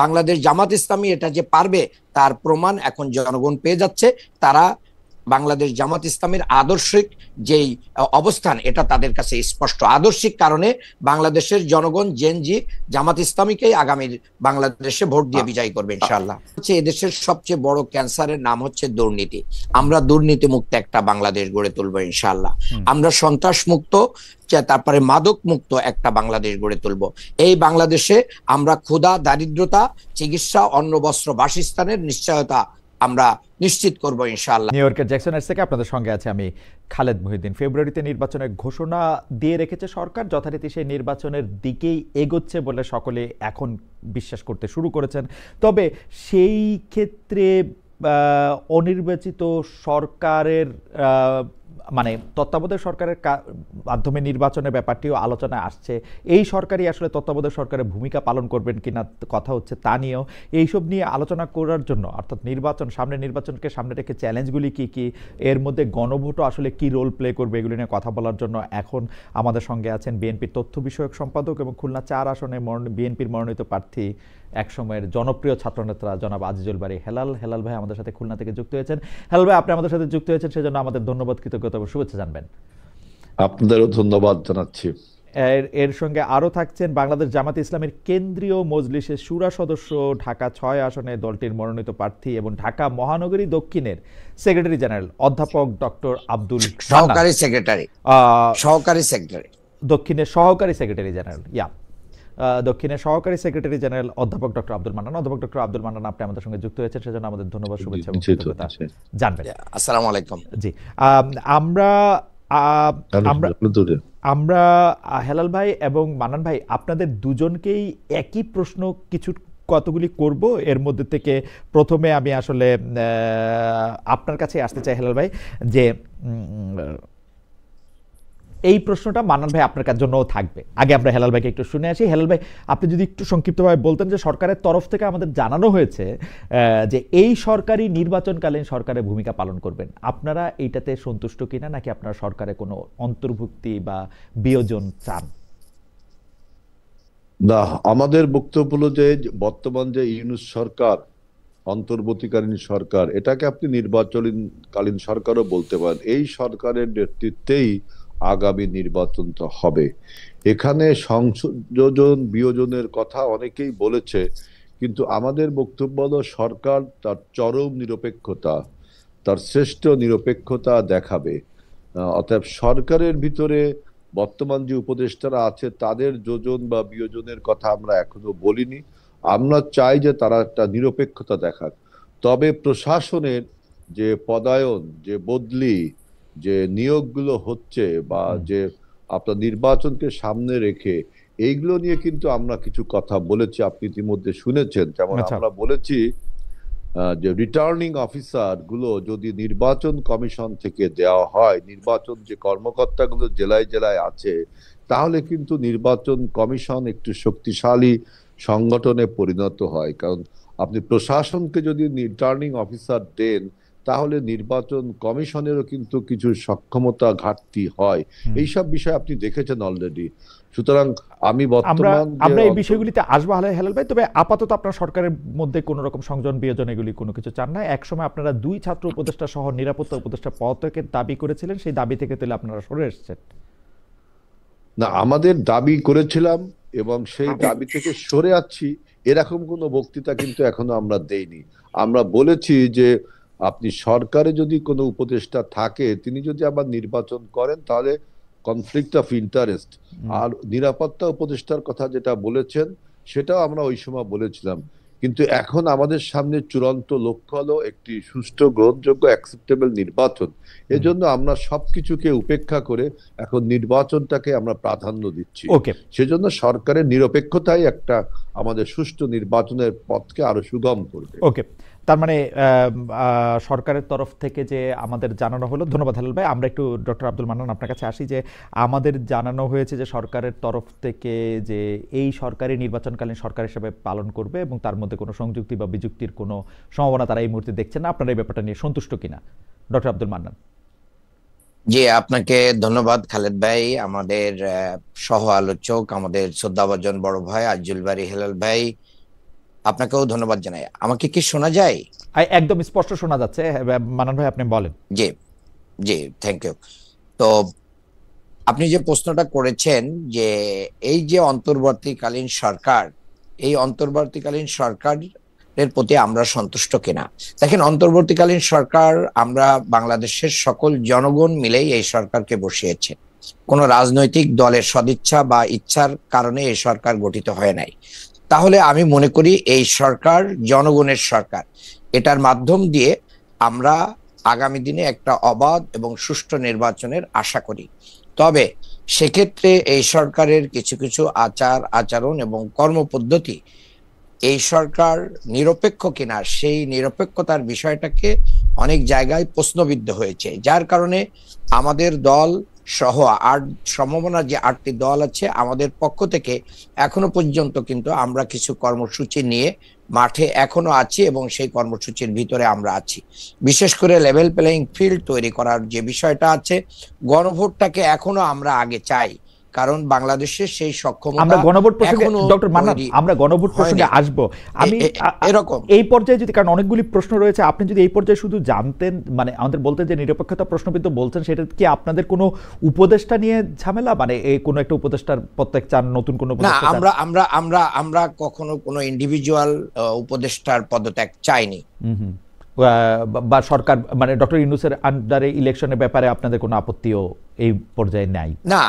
বাংলাদেশ জামাত ইসলামী এটা যে পারবে তার প্রমাণ এখন জনগণ পেয়ে যাচ্ছে। তারা বাংলাদেশ জামাত ইসলামের আদর্শিক যেই অবস্থান এটা তাদের কাছে স্পষ্ট। আদর্শিক কারণে বাংলাদেশের জনগণ জেনজি জামাত ইসলামীকেই আগামী বাংলাদেশে ভোট দিয়ে বিজয়ী করবে ইনশাআল্লাহ। হচ্ছে এদেশের সবচেয়ে বড় ক্যান্সারের নাম হচ্ছে দুর্নীতি। আমরা দুর্নীতি মুক্ত একটা বাংলাদেশ গড়ে তুলবো ইনশাআল্লাহ। আমরা সন্ত্রাস মুক্ত, তারপরে মাদক মুক্ত একটা বাংলাদেশ গড়ে তুলবো। এই বাংলাদেশে আমরা ক্ষুধা, দারিদ্রতা, চিকিৎসা, অন্ন, বস্ত্র, বাসস্থানের নিশ্চয়তা আমরা নিশ্চিত করব ইনশাআল্লাহ। নিউ ইয়র্কের জ্যাকসন থেকে আপনাদের সঙ্গে আছে আমি খালেদ মহিউদ্দিন। ফেব্রুয়ারিতে নির্বাচনের ঘোষণা দিয়ে রেখেছে সরকার, যথারীতি সেই নির্বাচনের দিকেই এগোচ্ছে বলে সকলে এখন বিশ্বাস করতে শুরু করেছেন। তবে সেই ক্ষেত্রে অনির্বাচিত সরকারের মানে তত্ত্বাবধায়ক সরকারের মাধ্যমে নির্বাচনের ব্যাপারটিও আলোচনায় আসছে। এই সরকারই আসলে তত্ত্বাবধায়ক সরকারের ভূমিকা পালন করবেন কিনা কথা হচ্ছে, তা নিয়েও এইসব নিয়ে আলোচনা করার জন্য, অর্থাৎ সামনে নির্বাচনকে সামনে রেখে চ্যালেঞ্জগুলি কি কি, এর মধ্যে গণভোটও আসলে কি রোল প্লে করবে, এগুলি নিয়ে কথা বলার জন্য এখন আমাদের সঙ্গে আছেন বিএনপির তথ্য বিষয়ক সম্পাদক এবং খুলনা 4 আসনে বিএনপির মনোনীত প্রার্থী, একসময়ের জনপ্রিয় ছাত্রনেতা জনাব আজিজুল বারী হেলাল। হেলাল ভাই আমাদের সাথে খুলনা থেকে যুক্ত হয়েছেন। হেলাল ভাই, আপনি আমাদের সাথে যুক্ত হয়েছেন সেজন্য আমাদের ধন্যবাদ, কৃতজ্ঞতা ও শুভেচ্ছা জানবেন। আপনাদেরও ধন্যবাদ জানাচ্ছি। এর সঙ্গে আরও থাকছেন বাংলাদেশ জামাত ইসলামের কেন্দ্রীয় মজলিসের শুরা সদস্য, ঢাকা 6 আসনে দলটির মনোনীত প্রার্থী এবং ঢাকা মহানগরী দক্ষিণের সেক্রেটারি জেনারেল অধ্যাপক ডক্টর আব্দুল সহকারী সেক্রেটারি দক্ষিণের সহকারী সেক্রেটারি জেনারেল দক্ষিণের সহকারী সেক্রেটারি জেনারেল অধ্যাপক ডক্টর আব্দুল মান্নান। অধ্যাপক ডক্টর আব্দুল মান্নান, আপনি আমাদের সঙ্গে যুক্ত হয়েছেন সেজন্য আমাদের ধন্যবাদ, শুভেচ্ছা জানবেন। আসসালামু আলাইকুম। জি, আমরা হেলাল ভাই এবং মান্নান ভাই আপনাদের দুজনকেই একই প্রশ্ন কতগুলি করব। এর মধ্যে থেকে প্রথমে আমি আসলে আপনার কাছে আসতে চাই হেলাল ভাই, যে এই প্রশ্নটা মান্নান ভাই আপনার জন্যও থাকবে। আগে আমরা হেলাল ভাইকে একটু শুনে আসি। হেলাল ভাই, আপনি যদি একটু সংক্ষিপ্তভাবে বলতেন যে সরকারের তরফ থেকে আমাদের জানানো হয়েছে যে এই সরকারি নির্বাচনকালীন সরকারের ভূমিকা পালন করবেন, আপনারা এইটাতে সন্তুষ্ট কিনা, নাকি আপনারা সরকারে কোনো অন্তর্ভুক্তি বা বিয়োজন চান? না, আমাদের বক্তব্য হলো যে বর্তমান যে ইউনূস সরকার, অন্তর্বর্তীকালীন সরকার, এটাকে আপনি নির্বাচনকালীন সরকারও বলতে পারেন। এই সরকারের নেতৃত্বেই আগামী নির্বাচনটা হবে। এখানে সংযোজন বিয়োজনের কথা অনেকেই বলেছে, কিন্তু আমাদের বক্তব্য হলো সরকার তার চরম নিরপেক্ষতা, তার শ্রেষ্ঠ নিরপেক্ষতা দেখাবে। অতএব সরকারের ভিতরে বর্তমান যে উপদেষ্টারা আছে তাদের যোজন বা বিয়োজনের কথা আমরা এখনো বলিনি। আমরা চাই যে তারা একটা নিরপেক্ষতা দেখাক। তবে প্রশাসনের যে পদায়ন, যে বদলি, যে নিয়োগগুলো হচ্ছে বা যে আপনার নির্বাচনকে সামনে রেখে, এইগুলো নিয়ে কিন্তু আমরা কিছু কথা বলেছি, আপনি ইতিমধ্যে শুনেছেন। যেমন আমরা বলেছি যে রিটার্নিং অফিসার গুলো যদি নির্বাচন কমিশন থেকে দেওয়া হয়, নির্বাচন যে কর্মকর্তাগুলো জেলায় জেলায় আছে, তাহলে কিন্তু নির্বাচন কমিশন একটু শক্তিশালী সংগঠনে পরিণত হয়। কারণ আপনি প্রশাসনকে যদি রিটার্নিং অফিসার দেন, তাহলে নির্বাচন কমিশনেরও কিন্তু কিছু সক্ষমতা ঘাটতি হয়। এইসব বিষয় আপনি দেখেছেন অলরেডি। সুতরাং আমরা এই বিষয়গুলিতে আসবো হেলাল ভাই, তবে আপাতত আপনার সরকারের মধ্যে কোনো রকম সংযোজন বিয়োজন এগুলি কোনো কিছু চান না। একসময় আপনারা 2 ছাত্র উপদেষ্টা সহ নিরাপত্তা উপদেষ্টা পদত্যাগের দাবি করেছিলেন, সেই দাবি থেকে তাহলে আপনারা সরে এসেছেন? না, আমাদের দাবি করেছিলাম এবং সেই দাবি থেকে সরে যাচ্ছি, এরকম কোনো বক্তৃতা কিন্তু এখনো আমরা দেইনি। আমরা বলেছি যে আপনি সরকারে যদি কোনো উপদেষ্টা থাকে, তিনি যদি আবার নির্বাচন করেন, তাহলে কনফ্লিক্ট অফ ইন্টারেস্ট। আর নিরাপত্তা উপদেষ্টার কথা যেটা বলেছেন, সেটাও আমরা ওই সময় বলেছিলাম। কিন্তু এখন আমাদের সামনে চূড়ান্ত লক্ষ্য হলো একটি সুষ্ঠু, গ্রহণযোগ্য, অ্যাকসেপ্টেবল নির্বাচন। এজন্য আমরা সবকিছুকে উপেক্ষা করে এখন নির্বাচনটাকে আমরা প্রাধান্য দিচ্ছি। সেজন্য সরকারের নিরপেক্ষতাই একটা আমাদের সুষ্ঠু নির্বাচনের পথকে আরো সুগম করবে। ওকে, তার মানে সরকারের তরফ থেকে যে আমাদের জানানো হলো, ধন্যবাদ হেলাল ভাই। আমরা একটু ডক্টর আব্দুল মান্নান আপনার কাছে আসি, যে আমাদের জানানো হয়েছে যে সরকারের তরফ থেকে যে এই সরকারি নির্বাচনকালীন সরকার হিসেবে পালন করবে এবং তার মধ্যে কোনো সংযুক্তি বা বিযুক্তির কোনো সম্ভাবনা তারা এই মুহূর্তে দেখছেন না। আপনারা এই ব্যাপারটা নিয়ে সন্তুষ্ট কিনা, ডক্টর আব্দুল মান্নান? জি, আপনাকে ধন্যবাদ খালেদ ভাই, আমাদের সহ আলোচক, আমাদের শ্রদ্ধাভাজন বড় ভাই আজিজুল বারী হেলাল ভাই, আপনাকেও ধন্যবাদ জানাই। আমাকে কি শোনা যায়? একদম স্পষ্ট শোনা যাচ্ছে। মানান ভাই, আপনি বলেন। জি, জি, থ্যাংক ইউ। তো আপনি যে প্রশ্নটা করেছেন যে এই যে অন্তর্বর্তীকালীন সরকার, এই অন্তর্বর্তীকালীন সরকারের প্রতি আমরা সন্তুষ্ট কিনা। দেখেন, অন্তর্বর্তীকালীন সরকার, আমরা বাংলাদেশের সকল জনগণ মিলেই এই সরকারকে বসিয়েছে। কোনো রাজনৈতিক দলের সদিচ্ছা বা ইচ্ছার কারণে এই সরকার গঠিত হয় নাই। তাহলে আমি মনে করি এই সরকার জনগণের সরকার। এটার মাধ্যম দিয়ে আমরা আগামী দিনে একটা অবাধ এবং সুষ্ঠু নির্বাচনের আশা করি। তবে সেক্ষেত্রে এই সরকারের কিছু কিছু আচার আচরণ এবং কর্মপদ্ধতি এই সরকার নিরপেক্ষ কিনা, সেই নিরপেক্ষতার বিষয়টাকে অনেক জায়গায় প্রশ্নবিদ্ধ হয়েছে, যার কারণে আমাদের দল সহ সম্ভাবনা যে 8টি দল আছে, আমাদের পক্ষ থেকে এখনো পর্যন্ত কিন্তু আমরা কিছু কর্মসূচি নিয়ে মাঠে এখনো আছি এবং সেই কর্মসূচির ভিতরে আমরা আছি। বিশেষ করে লেভেল প্লেইং ফিল্ড তৈরি করার যে বিষয়টা আছে, গণভোটটাকে এখনো আমরা আগে চাই, কারণ বাংলাদেশের সেই সক্ষমতা আমরা গণভোট প্রসঙ্গে ডক্টর মান্নান, আমরা গণভোট প্রসঙ্গে আসবো। আমি এরকম এই পর্যায়ে যদি, কারণ অনেকগুলি প্রশ্ন রয়েছে, আপনি যদি এই পর্যায়ে শুধু জানতেন, মানে আমাদের বলতেন যে নিরপেক্ষতা প্রশ্নবিদ্ধ বলছেন, সেটা কি আপনাদের কোনো উপদেষ্টা নিয়ে ঝামেলা, মানে এই কোনো একটা উপদেষ্টার প্রত্যেক চান, নতুন কোনো না, আমরা কখনো কোনো ইন্ডিভিজুয়াল উপদেষ্টার পদত্যাগ চাইনি। বা সরকার, মানে ডক্টর ইউনূসের আন্ডারে ইলেকশনের ব্যাপারে আপনাদের কোনো আপত্তিও এই পর্যায়ে নাই? না,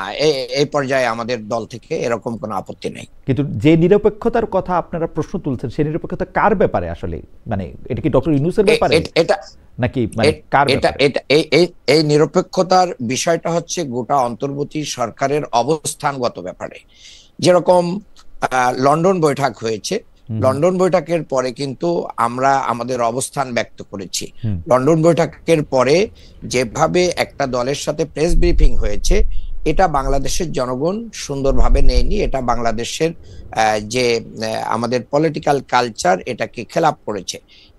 এই পর্যায়ে আমাদের দল থেকে এরকম কোনো আপত্তি নেই। কিন্তু যে নিরপেক্ষতার কথা আপনারা প্রশ্ন তুলছেন, সেই নিরপেক্ষতা কার ব্যাপারে আসলে? মানে এটা কি ডক্টর ইউনূসের ব্যাপারে এটা নাকি মানে কার ব্যাপারে? এই নিরপেক্ষতার বিষয়টা হচ্ছে গোটা অন্তর্বর্তী সরকারের অবস্থানগত ব্যাপারে। যেরকম লন্ডন বৈঠক হয়েছে, লন্ডন বৈঠকের পরে কিন্তু আমরা আমাদের অবস্থান ব্যক্ত করেছি। লন্ডন বৈঠকের পরে যেভাবে একটা দলের সাথে প্রেস ব্রিফিং হয়েছে, এটা বাংলাদেশের জনগণ সুন্দরভাবে নেয়নি। এটা বাংলাদেশের যে আমাদের পলিটিক্যাল কালচার, এটাকে খেলাপ করেছে।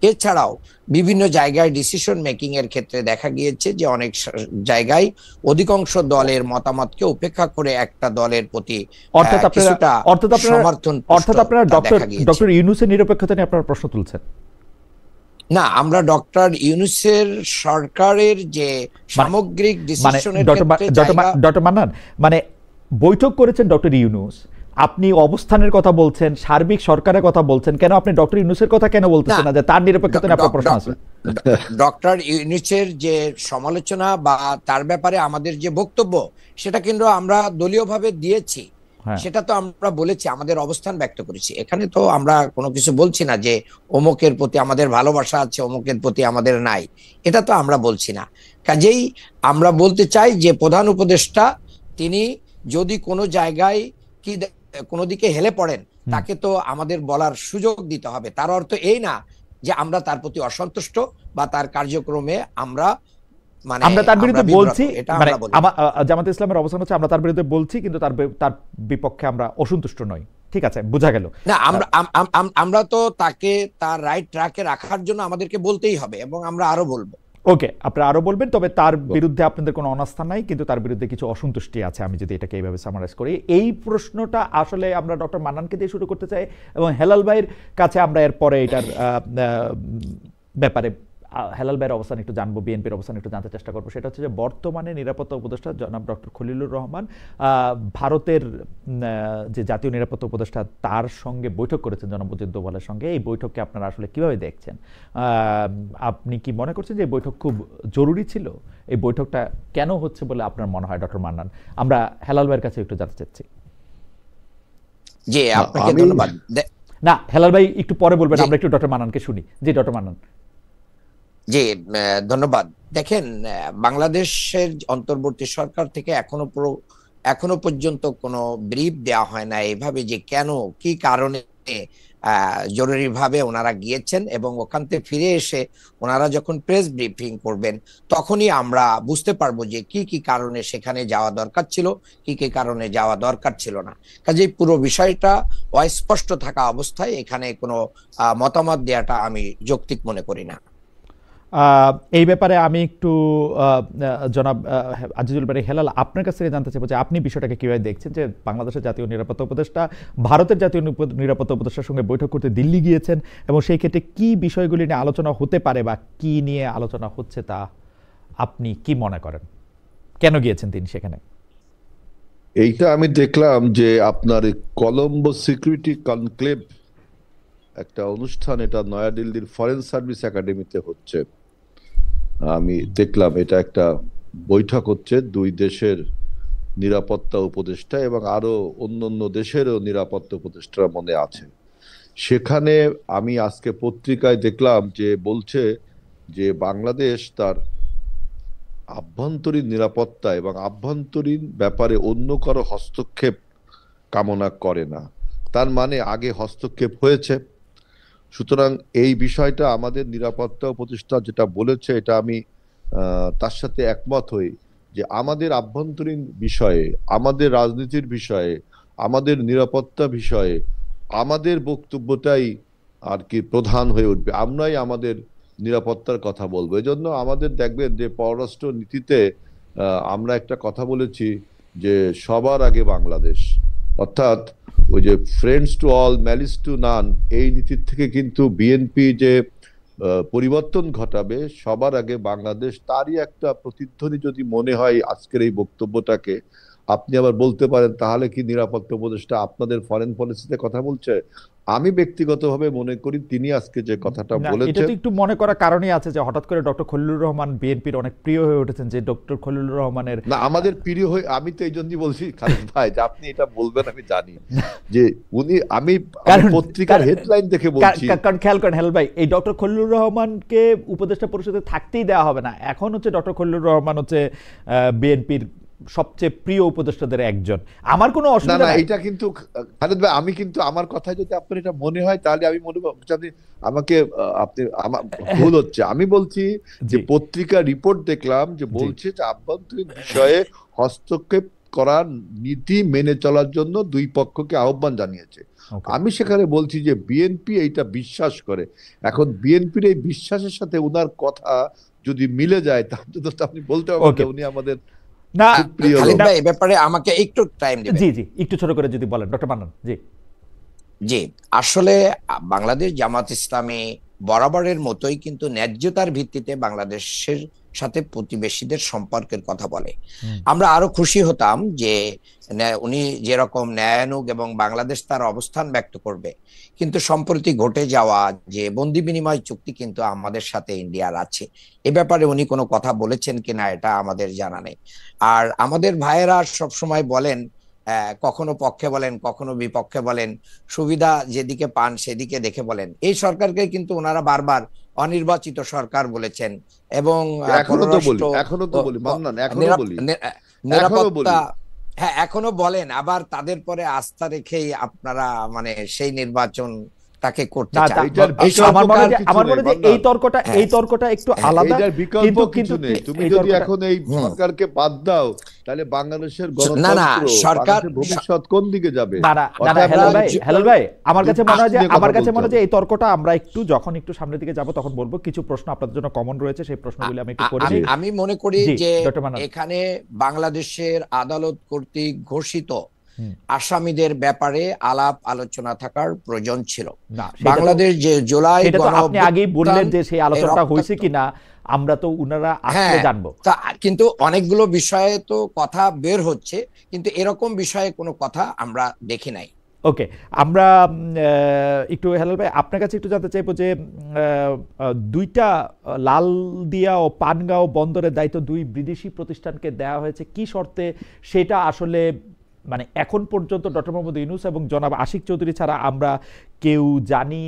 এছাড়াও বিভিন্ন জায়গায় ডিসিশন মেকিং এর ক্ষেত্রে দেখা গিয়েছে যে অনেক জায়গায় অধিকাংশ দলের মতামতকে উপেক্ষা করে একটা দলের প্রতি সমর্থন। অর্থাৎ আপনারা ডক্টর ইউনূসের নিরপেক্ষতা নিয়ে আপনারা প্রশ্ন তুলছেন? না, আমরা ডক্টর ইউনূসের সরকারের যে সামগ্রিক ডিসিশনের ক্ষেত্রে ডক্টর মান্নান, মানে বৈঠক করেছেন ডক্টর ইউনূস, আপনি অবস্থানের কথা বলছেন, সার্বিক সরকারের কথা বলছেন, কেন আপনি ডক্টর ইউনূসের কথা কেন বলতেছেন না, যে তার নিরপেক্ষতা নিয়ে আপনার প্রশ্ন আছে? ডক্টর ইউনূসের যে সমালোচনা বা তার ব্যাপারে আমাদের যে বক্তব্য, সেটা কিন্তু আমরা দলীয়ভাবে দিয়েছি। সেটা তো আমরা বলেছি, আমাদের অবস্থান ব্যক্ত করেছি। এখানে তো আমরা কোনো কিছু বলছি না যে অমুকের প্রতি আমাদের ভালোবাসা আছে, অমুকের প্রতি আমাদের নাই, এটা তো আমরা বলছি না। কাজেই আমরা বলতে চাই যে প্রধান উপদেষ্টা তিনি যদি কোনো জায়গায় কি কোনো দিকে হেলে পড়েন, তাকে তো আমাদের বলার সুযোগ দিতে হবে। তার অর্থ এই না যে আমরা তার প্রতি অসন্তুষ্ট বা তার কার্যক্রমে আমরা তার বিরুদ্ধে বলছি। জামাতে ইসলামের অবস্থান হচ্ছে আমরা তার বিরুদ্ধে বলছি, কিন্তু তার বিপক্ষে আমরা অসন্তুষ্ট নই। ঠিক আছে, বোঝা গেল। না, আমরা তো তাকে তার রাইট ট্র্যাকে রাখার জন্য আমাদেরকে বলতেই হবে, এবং আমরা আরো বলবো। ওকে, আপনারা আরো বলবেন, তবে তার বিরুদ্ধে আপনাদের কোনো অনাস্থা নাই, কিন্তু তার বিরুদ্ধে কিছু অসন্তুষ্টি আছে, আমি যদি এটাকে এইভাবে সামারাইজ করি। এই প্রশ্নটা আসলে আমরা ডক্টর মান্নানকে দিয়ে শুরু করতে চাই, এবং হেলাল ভাইয়ের কাছে আমরা এরপরে এটার ব্যাপারে হেলাল ভাইয়ের অবস্থান একটু জানবো, বিএনপির অবস্থান একটু জানতে চেষ্টা করবো। সেটা হচ্ছে যে বর্তমানে নিরাপত্তা উপদেষ্টা জনাব ডক্টর খলিলুর রহমান ভারতের যে জাতীয় নিরাপত্তা উপদেষ্টা, তার সঙ্গে বৈঠক করেছেন জনাব অজিত দোভালের সঙ্গে। এই বৈঠককে আপনারা আসলে কিভাবে দেখছেন? আপনি কি মনে করছেন যে এই বৈঠক খুব জরুরি ছিল? এই বৈঠকটা কেন হচ্ছে বলে আপনার মনে হয় ডক্টর মান্নান? আমরা হেলাল ভাইয়ের কাছে একটু জানতে চাচ্ছি। জি, আপনাকে ধন্যবাদ। না, হেলাল ভাই একটু পরে বলবেন, আমরা একটু ডক্টর মান্নানকে শুনি। জি ডক্টর মান্নান। জি, ধন্যবাদ। দেখেন, বাংলাদেশের অন্তর্বর্তী সরকার থেকে এখনো পর্যন্ত কোনো ব্রিফ দেওয়া হয় না এভাবে যে কেন, কি কারণে জরুরিভাবে ওনারা গিয়েছেন, এবং ওখান থেকে ফিরে এসে ওনারা যখন প্রেস ব্রিফিং করবেন, তখনই আমরা বুঝতে পারবো যে কি কি কারণে সেখানে যাওয়া দরকার ছিল, কি কি কারণে যাওয়া দরকার ছিল না। কাজেই পুরো বিষয়টা অস্পষ্ট থাকা অবস্থায় এখানে কোনো মতামত দেওয়াটা আমি যৌক্তিক মনে করি না। এই ব্যাপারে আমি একটু জনাব আজিজুল বারী হেলাল আপনার কাছ থেকে জানতে চাইবো যে আপনি বিষয়টাকে কিভাবে দেখছেন, যে বাংলাদেশের জাতীয় নিরাপত্তা উপদেষ্টা ভারতের জাতীয় নিরাপত্তা উপদেষ্টার সঙ্গে বৈঠক করতে দিল্লি গিয়েছেন, এবং সেই ক্ষেত্রে কি বিষয়গুলি নিয়ে আলোচনা হতে পারে বা কি নিয়ে আলোচনা হচ্ছে তা আপনি কি মনে করেন? কেন গিয়েছেন তিনি সেখানে? এইটা আমি দেখলাম যে আপনার কলম্বো সিকিউরিটি কনক্লেভ একটা অনুষ্ঠান, এটা নয়াদিল্লির ফরেন সার্ভিস একাডেমিতে হচ্ছে। আমি দেখলাম এটা একটা বৈঠক হচ্ছে দুই দেশের নিরাপত্তা উপদেষ্টা এবং আরো অন্য দেশেরও নিরাপত্তা উপদেষ্টারা মনে আছে সেখানে। আমি আজকে পত্রিকায় দেখলাম যে বলছে যে বাংলাদেশ তার আভ্যন্তরীণ নিরাপত্তা এবং আভ্যন্তরীণ ব্যাপারে অন্য কারো হস্তক্ষেপ কামনা করে না। তার মানে আগে হস্তক্ষেপ হয়েছে। সুতরাং এই বিষয়টা আমাদের নিরাপত্তা উপদেষ্টা যেটা বলেছে, এটা আমি তার সাথে একমত হই যে আমাদের আভ্যন্তরীণ বিষয়ে, আমাদের রাজনীতির বিষয়ে, আমাদের নিরাপত্তা বিষয়ে আমাদের বক্তব্যটাই আর কি প্রধান হয়ে উঠবে। আমরাই আমাদের নিরাপত্তার কথা বলবো। এজন্য আমাদের দেখবেন যে পররাষ্ট্র নীতিতে আমরা একটা কথা বলেছি যে সবার আগে বাংলাদেশ, অর্থাৎ ওই যে friends to all malice two নান, এই নীতির থেকে কিন্তু বিএনপি যে পরিবর্তন ঘটাবে সবার আগে বাংলাদেশ, তারই একটা প্রতিধ্বনি যদি মনে হয় আজকের এই বক্তব্যটাকে। আপনি আবার বলতে পারেন তাহলে কি নিরাপত্তা উপদেষ্টা আপনাদের ফরেন পলিসিতে কথা বলছে? আমি ব্যক্তিগতভাবে মনে করি তিনি আজকে যে কথাটা বলেছেন, এটা তো একটু মনে করার কারণই আছে যে হঠাৎ করে ডক্টর খলিলুর রহমান বিএনপির অনেক প্রিয় হয়ে উঠেছেন, যে ডক্টর খলিলুর রহমানের না আমাদের প্রিয় হয়ে, আমি তো এই জন্যই বলছি খালিদ ভাই যে আপনি এটা বলবেন আমি জানি যে উনি, আমি পত্রিকার হেডলাইন দেখে বলছি। কারণ খেয়াল করেন হেলাল ভাই, এই ডক্টর খলিলুর রহমানকে উপদেষ্টা পরিষদে থাকতেই দেওয়া হবে না। এখন হচ্ছে ডক্টর খলিলুর রহমান হচ্ছে বিএনপির সবচেয়ে প্রিয় উপদেষ্টাদের একজন। আমার কোনো অসুবিধা নাই। এটা কিন্তু খালেদ ভাই, আমি কিন্তু আমার কথা যদি আপনার এটা মনে হয় তাহলে আমি মনে করছি আমাকে আপনি আমার ভুল হচ্ছে। আমি বলছি যে পত্রিকা রিপোর্ট দেখলাম যে বলছে যে আভ্যন্তরীণ বিষয়ে হস্তক্ষেপ করার নীতি মেনে চলার জন্য দুই পক্ষকে আহ্বান জানিয়েছে। আমি সেখানে বলছি যে বিএনপি এইটা বিশ্বাস করে। এখন বিএনপির এই বিশ্বাসের সাথে উনার কথা যদি মিলে যায় তাহলে তো আপনি বলতে পারবেন যে উনি আমাদের না। খালিদ ভাই এই ব্যাপারে আমাকে একটু টাইম দিবেন। জি জি, একটু ছোট করে যদি বলেন ডক্টর মান্নান। জি জি, আসলে বাংলাদেশ জামাত ইসলামী বরাবরের মতোই কিন্তু ন্যায্যতার ভিত্তিতে বাংলাদেশের সাথে প্রতিবেশীদের সম্পর্কের কথা বলে। আমরা আরো খুশি হতাম যে উনি যেরকম ন্যায়ানুগ এবং বাংলাদেশ তার অবস্থান ব্যক্ত করবে, কিন্তু সম্প্রতি ঘটে যাওয়া যে বন্দি বিনিময় চুক্তি কিন্তু আমাদের সাথে ইন্ডিয়ার আছে, এ ব্যাপারে উনি কোনো কথা বলেছেন কিনা এটা আমাদের জানা নেই। আর আমাদের ভাইয়েরা সবসময় বলেন, কখনো পক্ষে বলেন কখনো বিপক্ষে বলেন, সুবিধা যেদিকে পান সেদিকে দেখে বলেন। এই সরকারকে কিন্তু ওনারা বারবার অনির্বাচিত সরকার বলেছেন এবং নিরাপত্তা, হ্যাঁ এখনো বলেন, আবার তাদের পরে আস্থা রেখেই আপনারা মানে সেই নির্বাচন তাকে করতে চান। আমার মনে হয় এই তর্কটা একটু আলাদা, কিন্তু তুমি যদি এখন এই সরকারকে বাদ দাও তাহলে বাংলাদেশের গণতন্ত্র সরকার ভবিষ্যৎ কোন দিকে যাবে? হেলাল ভাই, আমার কাছে মনে হয় যে এই তর্কটা আমরা যখন একটু সামনের দিকে যাব তখন বলবো। কিছু প্রশ্ন আপনাদের জন্য কমন রয়েছে, সেই প্রশ্নগুলো আমি একটু করে নিই। আমি মনে করি যে এখানে বাংলাদেশের আদালত কর্তৃক ঘোষিত আসামিদের ব্যাপারে আলাপ আলোচনা থাকার প্রয়োজন ছিল। বাংলাদেশ যে জুলাই, আপনি আগেই বললেন যে সেই আলোচনাটা হয়েছে কিনা আমরা তো উনারা আসলে জানবো, কিন্তু অনেকগুলো বিষয়ে তো কথা বের হচ্ছে, কিন্তু এরকম বিষয়ে কোনো কথা আমরা দেখি নাই। ওকে, আমরা একটু হেলাল ভাই আপনার কাছে একটু জানতে চাইবো যে দুইটা লালদিয়া ও পানগাঁও বন্দরের দায়িত্ব দুই বিদেশি প্রতিষ্ঠানকে দেওয়া হয়েছে কি শর্তে, সেটা আসলে মানে এখন পর্যন্ত ডক্টর মোহাম্মদ ইউনূস এবং জনাব আশিক চৌধুরী ছাড়া আমরা কেউ জানি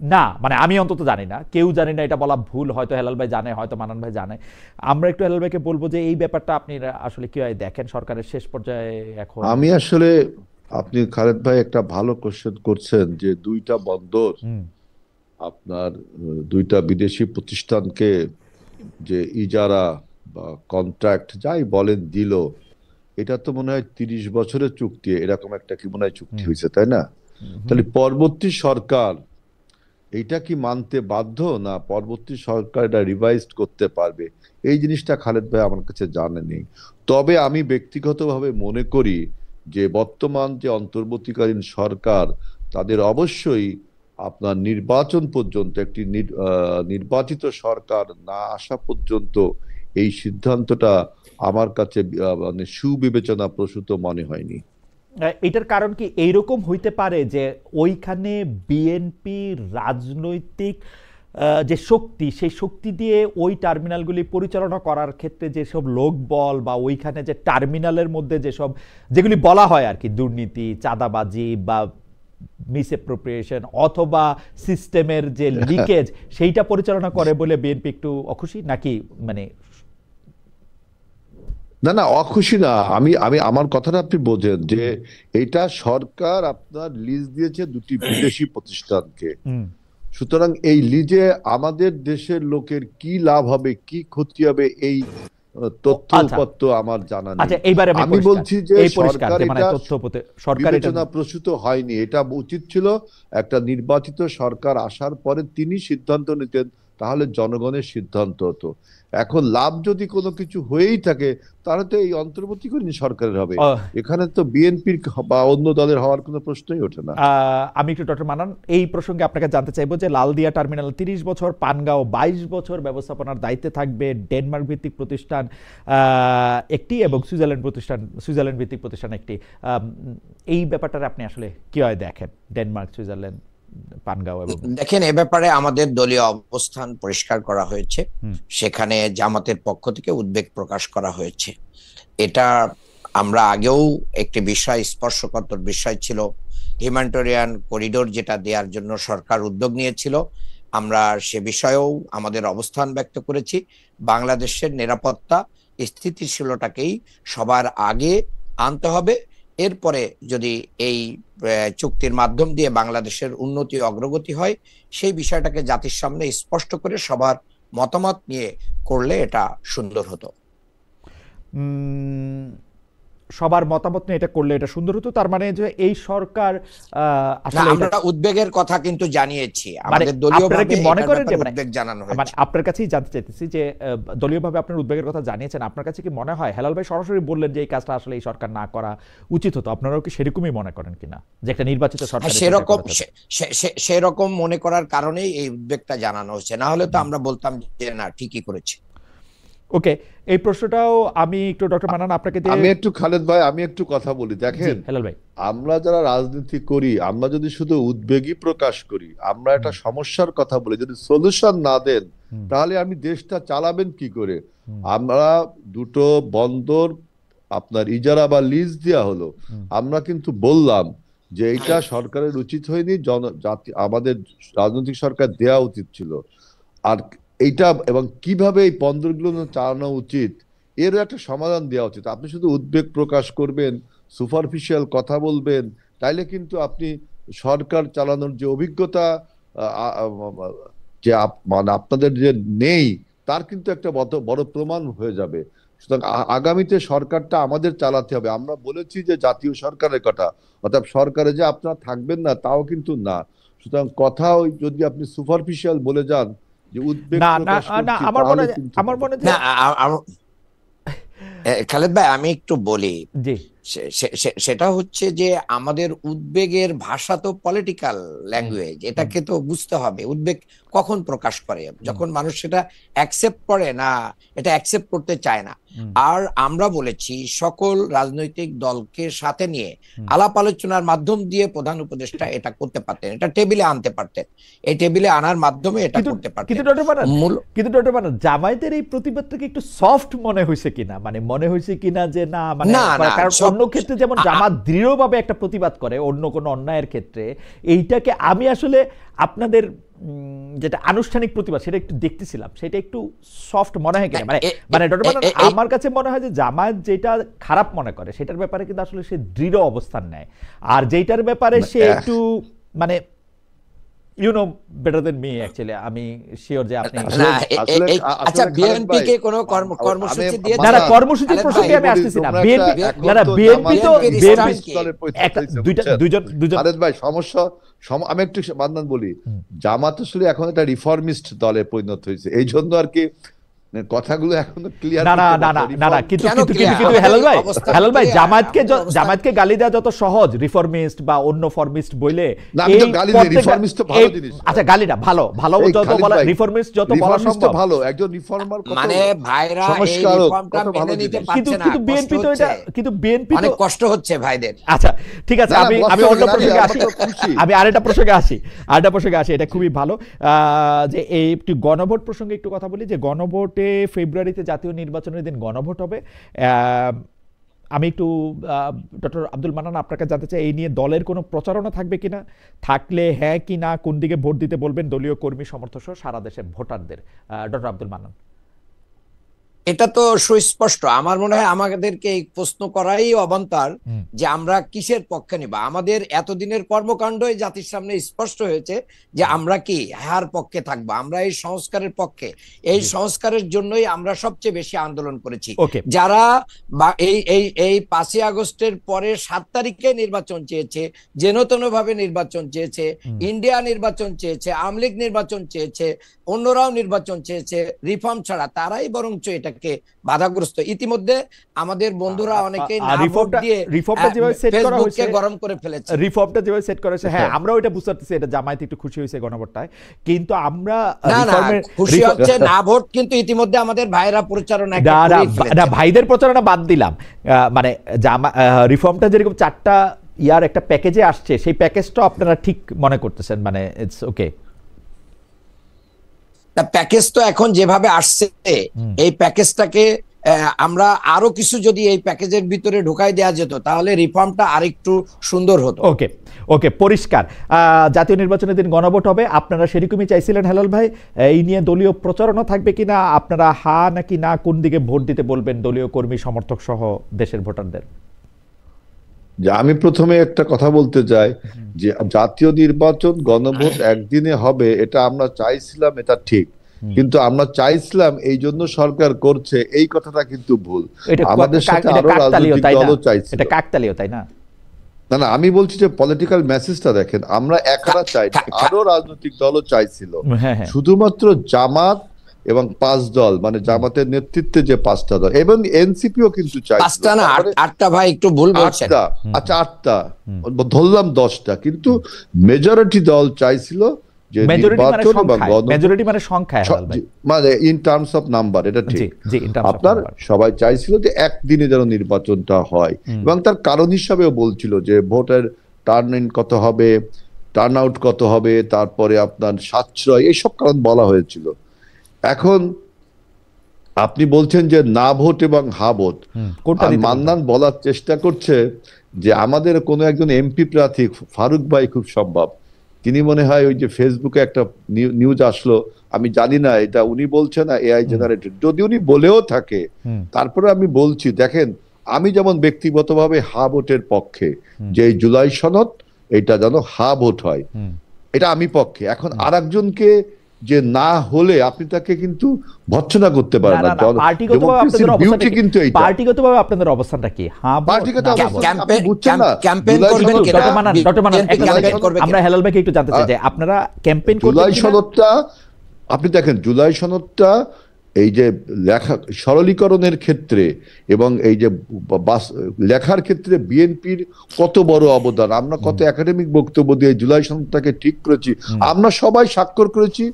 না, মানে আমি অন্তত জানি না, কেউ জানি না, এটা বলা ভুল, হয়তো হেলাল ভাই জানে, হয়তো মান্নান ভাই জানে। আমরা একটু হেলাল ভাইকে বলবো যে এই ব্যাপারটা আপনি আসলে কিভাবে দেখেন সরকারের শেষ পর্যায়ে এখন? আমি আসলে, আপনি খালেদ ভাই একটা ভালো কোশ্চেন করছেন যে দুইটা বন্দর আপনার দুইটা বিদেশি প্রতিষ্ঠানকে যে ইজারা বা কন্ট্রাক্ট যাই বলেন দিল, এটা তো মনে হয় 30 বছরের চুক্তি, এরকম একটা কি মনে হয় চুক্তি হয়েছে, তাই না? তাহলে পরবর্তী সরকার এইটা কি মানতে বাধ্য, না পরবর্তী সরকার এটা রিভাইজড করতে পারবে? এই জিনিসটা খালেদ ভাই আমার কাছে জানা নেই। তবে আমি ব্যক্তিগতভাবে মনে করি যে বর্তমান যে অন্তর্বর্তীকালীন সরকার, তাদের অবশ্যই আপনার নির্বাচন পর্যন্ত একটি নির্বাচিত সরকার না আসা পর্যন্ত এই সিদ্ধান্তটা আমার কাছে মানে সুবিবেচনা প্রসূত মনে হয়নি। এটার কারণ কি এইরকম হইতে পারে যে ওইখানে বিএনপি রাজনৈতিক যে শক্তি, সেই শক্তি দিয়ে ওই টার্মিনালগুলি পরিচালনা করার ক্ষেত্রে যেসব লোকবল বা ওইখানে যে টার্মিনালের মধ্যে যেসব যেগুলি বলা হয় আর কি, দুর্নীতি, চাঁদাবাজি বা মিসঅ্যাপ্রোপ্রিয়েশন অথবা সিস্টেমের যে লিকেজ, সেইটা পরিচালনা করে বলে বিএনপি একটু অখুশি নাকি? মানে না না, অখুশি না। আমি আমি আমার কথাটা আপনি বোঝেন যে এটা সরকার আপনার লিজ দিয়েছে দুটি বিদেশি প্রতিষ্ঠানকে। সুতরাং এই লিজে আমাদের দেশের লোকের কি লাভ হবে, কি ক্ষতি হবে, এই তথ্য উপাত্ত আমার জানা নেই। আমি বলছি যে সরকার বিবেচনা প্রসূত হয়নি। এটা উচিত ছিল একটা নির্বাচিত সরকার আসার পরে তিনি সিদ্ধান্ত নিতেন, তাহলে জনগণের সিদ্ধান্ত হতো। এখন লাভ যদি কোনো কিছু হয়েই থাকে তাহলে তো এই অন্তর্বর্তীকালীন সরকারের হবে, এখানে তো বিএনপির বা অন্য দলের হওয়ার কোনো প্রশ্নই ওঠে না। আমি একটু ডক্টর মান্নান এই প্রসঙ্গে আপনাকে জানতে চাইবো যে লালদিয়া টার্মিনাল 30 বছর, পানগাঁও 22 বছর ব্যবস্থাপনার দায়িত্বে থাকবে ডেনমার্ক ভিত্তিক প্রতিষ্ঠান একটি এবং সুইজারল্যান্ড ভিত্তিক প্রতিষ্ঠান একটি। এই ব্যাপারটা আপনি আসলে কিভাবে দেখেন, ডেনমার্ক, সুইজারল্যান্ড, পানগাঁও? এবং দেখেন, এ ব্যাপারে আমাদের দলীয় অবস্থান পরিষ্কার করা হয়েছে, সেখানে জামাতের পক্ষ থেকে উদ্বেগ প্রকাশ করা হয়েছে। এটা আমরা আগেও একটি বিষয়, স্পর্শকাতর বিষয় ছিল, হিউম্যানিটেরিয়ান করিডোর যেটা দেওয়ার জন্য সরকার উদ্যোগ নিয়েছিল, আমরা সে বিষয়েও আমাদের অবস্থান ব্যক্ত করেছি। বাংলাদেশের নিরাপত্তা স্থিতিশীলতাকেই সবার আগে আনতে হবে, এরপরে যদি এই চুক্তির মাধ্যম দিয়ে বাংলাদেশের উন্নতি অগ্রগতি হয়, সেই বিষয়টাকে জাতির সামনে স্পষ্ট করে সবার মতামত নিয়ে করলে এটা সুন্দর হতো। সবার মতামত নিয়ে এটা করলে এটা সুন্দর হতো, তার মানে যে এই সরকার আসলে আমরা উদ্বেগের কথা কিন্তু জানিয়েছি, আমাদের দলীয়ভাবে মনে করেন যে উদ্বেগ জানানো হয়েছে। মানে আপনার কাছেই জানতে চাইতেছি যে দলীয়ভাবে আপনার উদ্বেগের কথা জানিয়েছেন, আপনার কাছে কি মনে হয় হেলাল ভাই সরাসরি বললেন যে এই কাজটা আসলে এই সরকার না করা উচিত হতো, আপনারাও কি সেরকমই মনে করেন কিনা যে একটা নির্বাচিত সরকার? সেরকম মনে করার কারণেই এই উদ্বেগটা জানানো হচ্ছে, না হলে তো আমরা বলতাম যে না, ঠিকই করেছে। ওকে, এই প্রশ্নটাও আমি একটু ডক্টর মান্নান আপনাকে দিয়ে আমি একটু খালেদ ভাই আমি একটু কথা বলি। দেখেন, হেলাল ভাই, আমরা যারা রাজনীতি করি, আমরা যদি শুধু উদ্বেগই প্রকাশ করি, আমরা একটা সমস্যার কথা বলি, যদি সলিউশন না দেন তাহলে আমি দেশটা চালাবেন কি করে? আমরা দুটো বন্দর আপনার ইজারা বা লিজ দেওয়া হলো, আমরা কিন্তু বললাম যে এটা সরকারের উচিত হয়নি, আমাদের রাজনৈতিক সরকার দেয়া উচিত ছিল। আর এইটা এবং কিভাবে এই বন্দরগুলো চালানো উচিত এর একটা সমাধান দেওয়া উচিত। আপনি শুধু উদ্বেগ প্রকাশ করবেন, সুপারফিশিয়াল কথা বলবেন, তাইলে কিন্তু আপনি সরকার চালানোর যে অভিজ্ঞতা যে মানে আপনাদের যে নেই, তার কিন্তু একটা বড় প্রমাণ হয়ে যাবে। সুতরাং আগামীতে সরকারটা আমাদের চালাতে হবে। আমরা বলেছি যে জাতীয় সরকারের কথা, অর্থাৎ সরকারে যে আপনারা থাকবেন না তাও কিন্তু না। সুতরাং কথা যদি আপনি সুপারফিশিয়াল বলে যান যে উদ্বেগ প্রকাশ করছি, আমার মনে খালেদ ভাই আমি একটু বলি, সেটা হচ্ছে যে আমাদের উদ্বেগের ভাষা তো পলিটিক্যাল ল্যাঙ্গুয়েজ, এটাকে তো বুঝতে হবে। উদ্বেগ কখন প্রকাশ করে? যখন মানুষ সেটা অ্যাকসেপ্ট করে না, এটা অ্যাকসেপ্ট করতে চায় না। আর আমরা বলেছি সকল রাজনৈতিক দলকে সাথে নিয়ে আলাপ আলোচনার মাধ্যম দিয়ে প্রধান উপদেষ্টা এটা করতে পারতেন, এটা টেবিলে আনতে পারতেন, এই টেবিলে আনার মাধ্যমে এটা করতে পারতেন। কিন্তু ডক্টর মান্নান, জামায়াতের এই প্রতিবাদটাকে একটু সফট মনে হয়েছে কিনা, মানে মনে হয়েছে কিনা যে না, মানে কারণ অন্য ক্ষেত্রে যেমন জামাত দৃঢ়ভাবে একটা প্রতিবাদ করে অন্য কোনো অন্যায়ের ক্ষেত্রে, এইটাকে আমি আসলে আপনাদের যেটা আনুষ্ঠানিক প্রতিবাদ সেটা একটু দেখতেছিলাম, সেটা একটু সফট মনে হয় কিনা? মানে ডক্টর মান্নান, আমার কাছে মনে হয় যে জামায়াত যেটা খারাপ মনে করে সেটার ব্যাপারে কিন্তু আসলে সে দৃঢ় অবস্থান নেয়, আর যেটার ব্যাপারে সে একটু মানে you know better than me actually, আমি শিওর যে আপনি না আসলে আচ্ছা খালেদ বিএনপি ভাই, কে কোনো কর্মসূচি আমি- দিয়েছে? না না কর্মসূচির খালেদ প্রসঙ্গে ভাই, আমি আসতেছি না। তোমরা বিএনপি একটা- না না এখন তো বিএনপি তো জামাত বিএনপি স্টান্ট কি? দলে পরিণত একটা হয়েছে, দুইজন বুঝছেন? দুজন খালেদ ভাই আমি একটু মান্নান বলি, জামাত আসলে এখন একটা রিফর্মিস্ট দলে পরিণত হয়েছে, এই জন্য আর কি কথাগুলো এখনো ক্লিয়ার না না না না না না কিন্তু কেন কিন্তু clear? কিন্তু কিন্তু আমাদের হেলাল ভাই অবস্থান হেলাল ভাই clear, জামাতকে আমাদের অবস্থান- জামাতকে গালি দেওয়া যত সহজ রিফর্মিস্ট বা অন্য ফরমিস্ট বইলে না, আমি তো গালি দিই, প্রত্যেকটা- reformist তো ভালো জিনিস। আচ্ছা গালিটা ভালো ভালো এই যত খালিদ বলা ভাই, রিফর্মিস্ট যত বলা রিফর্মিস্ট সম্ভব ভালো, একজন রিফর্মার কত মানে ভাইরা এই সংস্কারক, রিফর্মটা কত ভালো মেনে নিতে জিনিস। কিন্তু পারছে না, কিন্তু কষ্ট বিএনপি তো হচ্ছে। এটা কিন্তু বিএনপি অনেক তো কষ্ট হচ্ছে ভাইদের। আচ্ছা ঠিক আছে, না, না, আমি বস আমি তো অন্য না, প্রসঙ্গে আমরা আসি, তো খুশি। আমি আরেকটা প্রসঙ্গে আসি, এটা খুবই ভালো যে এই একটু গণভোট প্রসঙ্গে একটু কথা বলি, যে গণভোটে ফেব্রুয়ারিতে জাতীয় নির্বাচনের দিন গণভোট হবে। আমি একটু ডক্টর আব্দুল মান্নান আপনাকে জানতে চাই এই নিয়ে দলের কোনো প্রচারণা থাকবে কিনা, থাকলে হ্যাঁ কি না, কোন দিকে ভোট দিতে বলবেন দলীয় কর্মী সমর্থক সহ সারা দেশের ভোটারদের। ডক্টর আব্দুল মান্নান। এটা তো সুস্পষ্ট, আমার মনে হয় আমাদেরকে এই প্রশ্ন করাই অবান্তর যে আমরা কিসের পক্ষে নিব। আমাদের এতদিনের কর্মকাণ্ডই জাতির সামনে স্পষ্ট হয়েছে যে আমরা কি হার পক্ষে থাকবো, আমরা এই সংস্কারের পক্ষে। এই সংস্কারের জন্যই আমরা সবচেয়ে বেশি আন্দোলন করেছি। Okay. যারা এই 5ই আগস্টের পরে 7 তারিখে নির্বাচন চেয়েছে, যেনতেন ভাবে নির্বাচন চেয়েছে, ইন্ডিয়া নির্বাচন চেয়েছে, আওয়ামী লীগ নির্বাচন চেয়েছে, অন্যরাও নির্বাচন চেয়েছে রিফর্ম ছাড়া, তারাই বরঞ্চ এটাকে বাধাগ্রস্ত। ইতিমধ্যে আমাদের বন্ধুরা অনেকে রিফর্মটা যেভাবে সেট করা হয়েছে, গরম করে ফেলেছে। রিফর্মটা যেভাবে সেট করা হয়েছে, হ্যাঁ আমরা ওইটা বুঝতে পারতেছি, এটা জামায়াত একটু খুশি হয়েছে গণভোটটায়, কিন্তু আমরা খুশি হচ্ছে না ভোট, কিন্তু ইতিমধ্যে আমাদের ভাইরা প্রচারণা না ভাইদের প্রচারণা বাদ দিলাম, মানে রিফর্মটা যেরকম 4টা ইয়ার একটা প্যাকেজে আসছে, সেই প্যাকেজটা আপনারা ঠিক মনে করতেছেন, মানে ইটস ওকে? প্যাকেজ তো এখন যেভাবে আসছে এই প্যাকেজটাকে আমরা আরো কিছু যদি এই প্যাকেজের ভিতরে ঢুকাই দেওয়া যেত তাহলে রিফর্মটা আরেকটু সুন্দর হতো। ওকে ওকে পরিষ্কার। জাতীয় নির্বাচনের দিন গণভোট হবে, আপনারা সেরকমই চাইছিলেন হেলাল ভাই, এই নিয়ে দলীয় প্রচারণা থাকবে কিনা, আপনারা হা নাকি না, কোন দিকে ভোট দিতে বলবেন দলীয় কর্মী সমর্থক সহ দেশের ভোটারদের? যে আমি প্রথমে একটা কথা বলতে চাই যে জাতীয় নির্বাচন গণভোট একদিনে হবে, এটা আমরা চাইছিলাম, এটা ঠিক, কিন্তু আমরা চাইছিলাম এই জন্য সরকার করছে, এই কথাটা কিন্তু ভুল। আমাদের সাথে আরো রাজনৈতিক দলও চাইছিল। এটা কাকতালীয়, তাই না? না না, আমি বলছি যে পলিটিক্যাল মেসেজটা দেখেন, আমরা একারা চাই, আরো রাজনৈতিক দলও চাইছিল। শুধুমাত্র জামাত এবং 5 দল, মানে জামাতের নেতৃত্বে যে 5টা দল, এবং এনসিপিও কিন্তু চাইছিল। 5টা না 8টা, ভাই একটু ভুল বলছেন। আচ্ছা 8টা ধরলাম, 10টা, কিন্তু মেজরিটি দল চাইছিল যে মেজরিটি মানে সংখ্যা, মানে ইন টার্মস অফ নাম্বার, এটা ঠিক। আপনার সবাই চাইছিল যে একদিনে যেন নির্বাচনটা হয়, এবং তার কারণ হিসাবেও বলছিল যে ভোটের টার্ন ইন কত হবে, টার্ন আউট কত হবে, তারপরে আপনার সাশ্রয়, এইসব কারণ বলা হয়েছিল। এখন আপনি বলছেন যে না ভোট এবং হা ভোট, মান্নান বলার চেষ্টা করছে যে আমাদের কোনো একজন এমপি প্রার্থী ফারুক ভাই খুব সম্ভব, তিনি মনে হয় ওই যে ফেসবুকে একটা নিউজ আসলো, আমি জানি না এটা উনি বলছেন না এআই জেনারেটেড, যদি উনি বলেও থাকে, তারপরে আমি বলছি দেখেন, আমি যেমন ব্যক্তিগতভাবে হা ভোটের পক্ষে, যে জুলাই সনদ এটা যেন হা ভোট হয়, এটা আমি পক্ষে। এখন আরেকজনকে যে না হলে আপনি তাকে কিন্তু ভৎসনা করতে পারেন না। পার্টিগতভাবে আপনাদের অবস্থানটা কি? আমরা হেলাল ভাইকে একটু জানতে চাই যে আপনারা ক্যাম্পেইন করতে জুলাই সনদটা, আপনি দেখেন জুলাই সনদটা এই যে লেখা সরলীকরণের ক্ষেত্রে এবং এই যে লেখার ক্ষেত্রে বিএনপির কত বড় অবদান, আমরা কত একাডেমিক বক্তব্য দিয়ে জুলাই সনদটাকে ঠিক করেছি, আমরা সবাই স্বাক্ষর করেছি।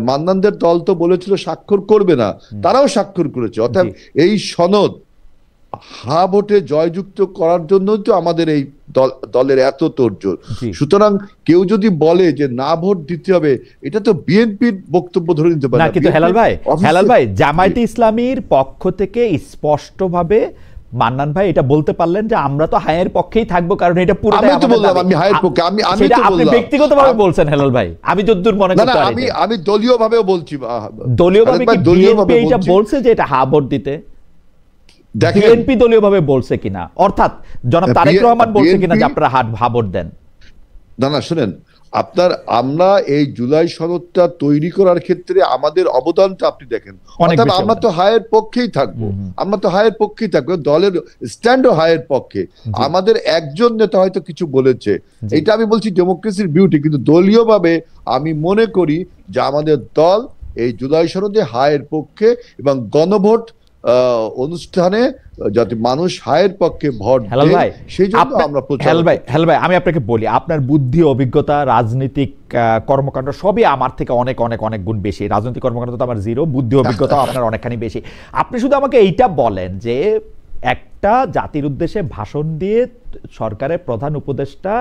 মান্নানদের দল তো বলেছিল স্বাক্ষর করবে না, তারাও স্বাক্ষর করেছে। অর্থাৎ এই সনদ হা ভোটে জয়যুক্ত করার জন্য তো আমাদের এই দলের এত তোড়জোড়। সুতরাং কেউ যদি বলে যে না ভোট দিতে হবে, এটা তো বিএনপির বক্তব্য ধরে নিতে পারে না। কিন্তু হেলাল ভাই জামায়াতে ইসলামীর পক্ষ থেকে স্পষ্টভাবে মান্নান ভাই এটা বলতে পারলেন যে আমরা তো হায়ের পক্ষেই থাকবো, কারণ এটা পুরোটাই আমি তো বললাম আমি হায়ের পক্ষে, আমি তো আপনি ব্যক্তিগতভাবে বলছেন হেলাল ভাই, আমি যতদূর মনে করতে পারি আমি দলীয়ভাবেও বলছি। দলীয়ভাবে কি বিএনপি এটা বলছে যে এটা হা ভোট দিতে? বিএনপি দলীয়ভাবে বলছে কিনা, অর্থাৎ জনাব তারেক রহমান বলছে কিনা যে আপনারা হা ভোট দেন? না না, শুনেন, আমরা এই জুলাই সনদটা তৈরি করার ক্ষেত্রে আমাদের অবদানটা আপনি দেখেন, অর্থাৎ আমরা তো হায়ের পক্ষেই থাকবো, দলের স্ট্যান্ডও হায়ের পক্ষে। আমাদের একজন নেতা হয়তো কিছু বলেছে, এটা আমি বলছি ডেমোক্রেসির বিউটি, কিন্তু দলীয়ভাবে আমি মনে করি যে আমাদের দল এই জুলাই সনদে হায়ের পক্ষে, এবং গণভোট অনুষ্ঠানে যাতে মানুষ হায়ের পক্ষে ভোট দেয় সেই জন্য আমরা হেলাল ভাই, আমি আপনাকে বলি, আপনার বুদ্ধি, অভিজ্ঞতা, রাজনৈতিক কর্মকাণ্ড সবই আমার থেকে অনেক অনেক অনেক গুণ বেশি। রাজনৈতিক কর্মকাণ্ড তো আমার জিরো, বুদ্ধি অভিজ্ঞতা আপনার অনেকখানি বেশি। আপনি শুধু আমাকে এইটা বলেন যে একটা জাতির উদ্দেশ্যে ভাষণ দিয়ে সরকারের প্রধান উপদেষ্টা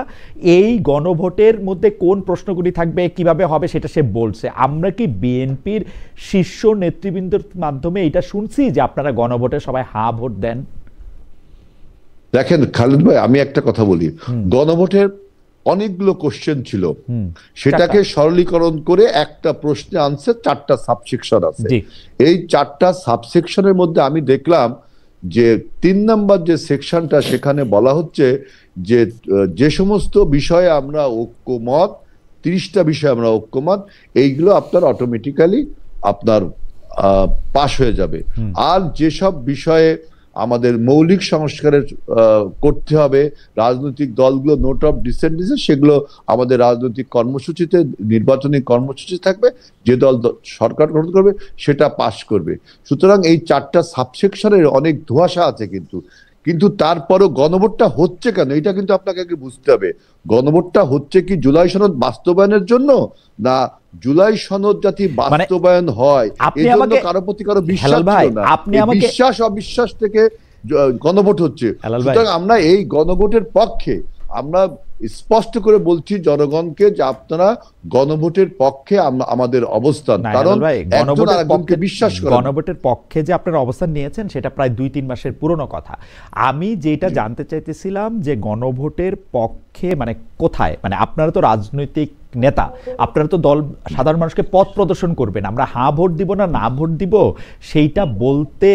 এই গণভোটের মধ্যে কোন প্রশ্নগুলি থাকবে, কিভাবে হবে সেটা সে বলছে। আমরা কি বিএনপির শীর্ষ নেতৃবৃন্দের মাধ্যমে এটা শুনছি যে আপনারা গণভোটে সবাই হ্যাঁ ভোট দেন? দেখেন খালেদ ভাই, আমি একটা কথা বলি, গণভোটের অনেকগুলো কোশ্চেন ছিল, সেটাকে সরলীকরণ করে একটা প্রশ্নে আনসার 4টা সাবসেকশন আছে। এই 4টা সাবসেকশনের মধ্যে আমি দেখলাম যে 3 নম্বর যে সেকশনটা, সেখানে বলা হচ্ছে যে যে সমস্ত বিষয়ে আমরা ঐক্যমত, 30টা বিষয়ে আমরা ঐক্যমত, এইগুলো আপনার অটোমেটিক্যালি আপনার পাশ হয়ে যাবে। আর যেসব বিষয়ে আমাদের মৌলিক সংস্কারের করতে হবে, রাজনৈতিক দলগুলো নোট অফ ডিসেন্ট দিয়েছে, সেগুলো আমাদের রাজনৈতিক কর্মসূচিতে, নির্বাচনী কর্মসূচি থাকবে, যে দল সরকার গঠন করবে সেটা পাশ করবে। সুতরাং এই 4টা সাবসেকশনের অনেক ধোঁয়াশা আছে, কিন্তু তারপরও গণভোটটা হচ্ছে কেন, এটা কিন্তু আপনাকে আগে বুঝতে হবে। গণভোটটা হচ্ছে কি জুলাই সনদ বাস্তবায়নের জন্য, না জুলাই সনদ যাতে বাস্তবায়ন হয় এই জন্য কারো প্রতি কারো বিশ্বাস ছিল না, বিশ্বাস অবিশ্বাস থেকে গণভোট হচ্ছে। সুতরাং আমরা এই গণভোটের পক্ষে, আমরা স্পষ্ট করে বলছি জনগণকে যে আপনারা গণভোটের পক্ষে আমাদের অবস্থান, কারণ একজন আরেকজনকে বিশ্বাস করে। গণভোটের পক্ষে যে আপনারা অবস্থান নিয়েছেন সেটা প্রায় 2-3 মাসের পুরনো কথা। আমি যেটা জানতে চাইতেছিলাম যে গণভোটের পক্ষে মানে কোথায়, মানে আপনারা তো রাজনৈতিক নেতা, আপনারা তো দল সাধারণ মানুষকে পথ প্রদর্শন করবেন, আমরা হ্যাঁ ভোট দিব না ভোট দিব সেইটা বলতে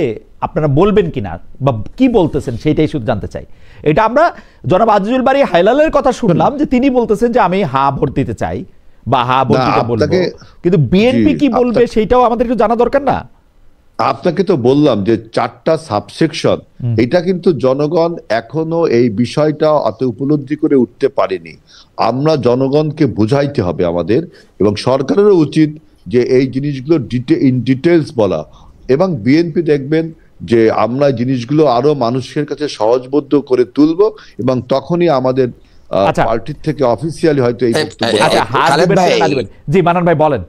আপনারা বলবেন কিনা বা কি বলতেছেন সেইটাই শুধু জানতে চাই। এটা আমরা জনাব আজিজুল বারী হায়লালের কথা শুনলাম যে তিনি বলতেছেন যে আমি হ্যাঁ ভোট দিতে চাই বা হ্যাঁ ভোট দিতে বলবো, কিন্তু বিএনপি কি বলবে সেইটাও আমাদের একটু জানা দরকার না? আপনাকে তো বললাম যে 4টা সাবসেকশন, এটা কিন্তু জনগণ এখনো এই বিষয়টা অত উপলব্ধি করে উঠতে পারেনি। আমরা জনগণকে বুঝাইতে হবে আমাদের, এবং সরকারেরও উচিত যে এই জিনিসগুলো ইন ডিটেলস বলা, এবং বিএনপি দেখবেন যে আমরা জিনিসগুলো আরো মানুষের কাছে সহজবোধ্য করে তুলবো, এবং তখনই আমাদের পার্টির থেকে অফিসিয়ালি হয়তো এই বক্তব্য। জি মানান ভাই বলেন।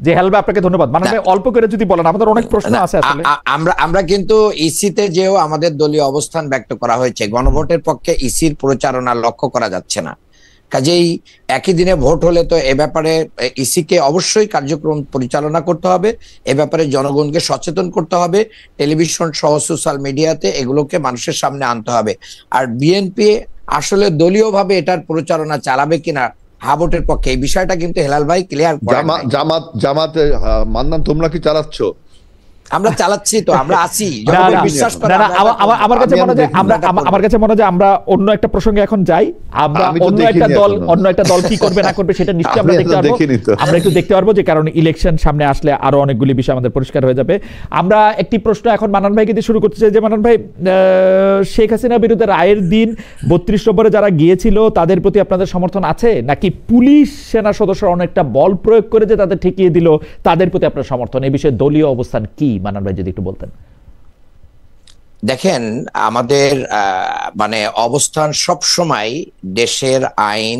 যে হেলবে আপনাকে ধন্যবাদ। মানান ভাই অল্প করে যদি বলেন, আমাদের অনেক প্রশ্ন আছে আসলে। আমরা কিন্তু ইসিতে যেও আমাদের দলীয় অবস্থান ব্যক্ত করা হয়েছে, গণভোটের পক্ষে ইসির প্রচারণা লক্ষ্য করা যাচ্ছে না। কাজেই একই দিনে ভোট হলে তো এ ব্যাপারে ইসিকে অবশ্যই কার্যক্রম পরিচালনা করতে হবে, এ ব্যাপারে জনগণকে সচেতন করতে হবে, টেলিভিশন সহ সোশ্যাল মিডিয়াতে এগুলোকে মানুষের সামনে আনতে হবে। আর বিএনপি আসলে দলীয়ভাবে এটার প্রচারণা চালাবে কিনা হ্যাঁ ভোটের পক্ষে, এই বিষয়টা কিন্তু হেলাল ভাই ক্লিয়ার করেন। জামাতে মান্নান তোমরা কি চালাচ্ছ? আমরা চালাচ্ছি তো, আমরা আছি, বিশ্বাস করে। আমার কাছে মনে হয় আমরা অন্য একটা প্রসঙ্গে এখন যাই। আমরা অন্য একটা দল কি করবে না করবে সেটা নিশ্চয়ই আমরা দেখতে পারবো, আমরা একটু দেখতে পারবো, যে কারণ ইলেকশন সামনে আসলে আরো অনেকগুলি বিষয় আমাদের পরিষ্কার হয়ে যাবে। আমরা একটি প্রশ্ন এখন মানান ভাইকে দিয়ে শুরু করতে চাই যে মানান ভাই, শেখ হাসিনা বিরুদ্ধে রায়ের দিন 32 নম্বরে যারা গিয়েছিল তাদের প্রতি আপনাদের সমর্থন আছে, নাকি পুলিশ সেনা সদস্যরা অনেকটা বল প্রয়োগ করে যে তাদের ঠেকিয়ে দিল তাদের প্রতি আপনার সমর্থন? এই বিষয়ে দলীয় অবস্থান কি মানান ভাই যদি একটু বলতেন। দেখেন, আমাদের মানে অবস্থান সব সময় দেশের আইন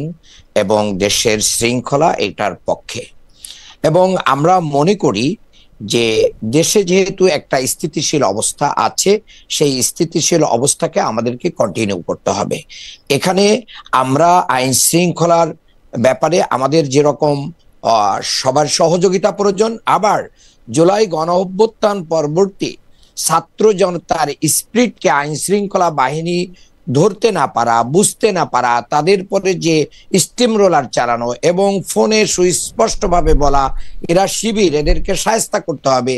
এবং দেশের শৃঙ্খলা এটার পক্ষে, এবং আমরা মনে করি যে দেশে যেহেতু একটা স্থিতিশীল অবস্থা আছে, সেই স্থিতিশীল অবস্থাকে আমাদেরকে কন্টিনিউ করতে হবে। এখানে আমরা আইন শৃঙ্খলার ব্যাপারে আমাদের যেরকম সবার সহযোগিতা প্রয়োজন, আবার জুলাই গণ অভ্যুত্থান পরবর্তী ছাত্র জনতার স্পিরিটকে আইন শৃঙ্খলা বাহিনী ধরতে না পারা, বুঝতে না পারা, তাদের পরে যে স্টিম রোলার চালানো এবং ফোনে সুস্পষ্টভাবে বলা এরা শিবির, এদেরকে শায়েস্তা করতে হবে,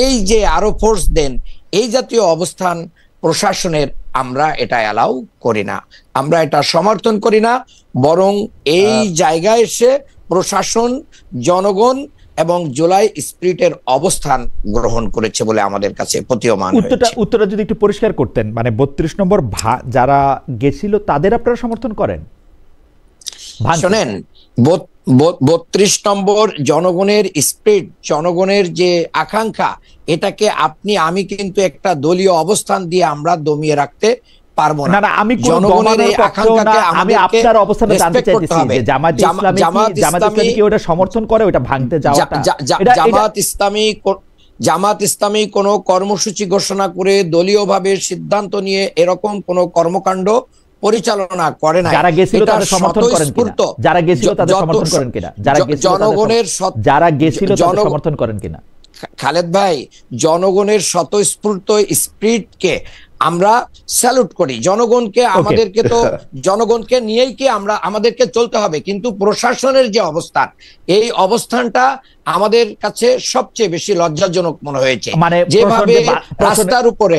এই যে আরো ফোর্স দেন, এই জাতীয় অবস্থান প্রশাসনের আমরা এটা অ্যালাউ করি না, আমরা এটা সমর্থন করি না। বরং এই জায়গায় এসে প্রশাসন, জনগণ এবং জুলাই স্পিরিটের অবস্থান গ্রহণ করেছে বলে আমাদের কাছে প্রতীয়মান হয়েছে। উত্তরটা যদি একটু পরিষ্কার করতেন, মানে 32 নম্বর যারা গেছিল তাদের আপনারা সমর্থন করেন? শোনেন, 32 নম্বর জনগণের স্পিরিট, জনগণের যে আকাঙ্ক্ষা, এটাকে আমি কিন্তু একটা দলীয় অবস্থান দিয়ে আমরা দমিয়ে রাখতে পারবো না। আমি জনগণের এই আকাঙ্ক্ষাকে আমি আপনার অবস্থানে জানতে চাইতেছি যে জামাত ইসলামী কি ওটা সমর্থন করে, ওটা ভাঙতে যাওয়াটা? জামাত ইসলামী কোনো কর্মসূচি ঘোষণা করে দলীয়ভাবে সিদ্ধান্ত নিয়ে এরকম কোনো কর্মকাণ্ড পরিচালনা করে না। যারা গেছিল তাদের সমর্থন করেন কিনা? যারা গেছিল তাদের সমর্থন করেন কিনা? যারা গেছিল তাদের সমর্থন করেন কিনা? খালেদ ভাই, জনগণের স্বতঃস্ফূর্ত স্পিরিটকে আমরা স্যালুট করি। জনগণকে, আমাদেরকে তো জনগণকে নিয়েই কি আমাদেরকে চলতে হবে। কিন্তু প্রশাসনের যে অবস্থান, এই অবস্থানটা আমাদের কাছে সবচেয়ে বেশি লজ্জাজনক মনে হয়েছে। মানে যেভাবে রাস্তার উপরে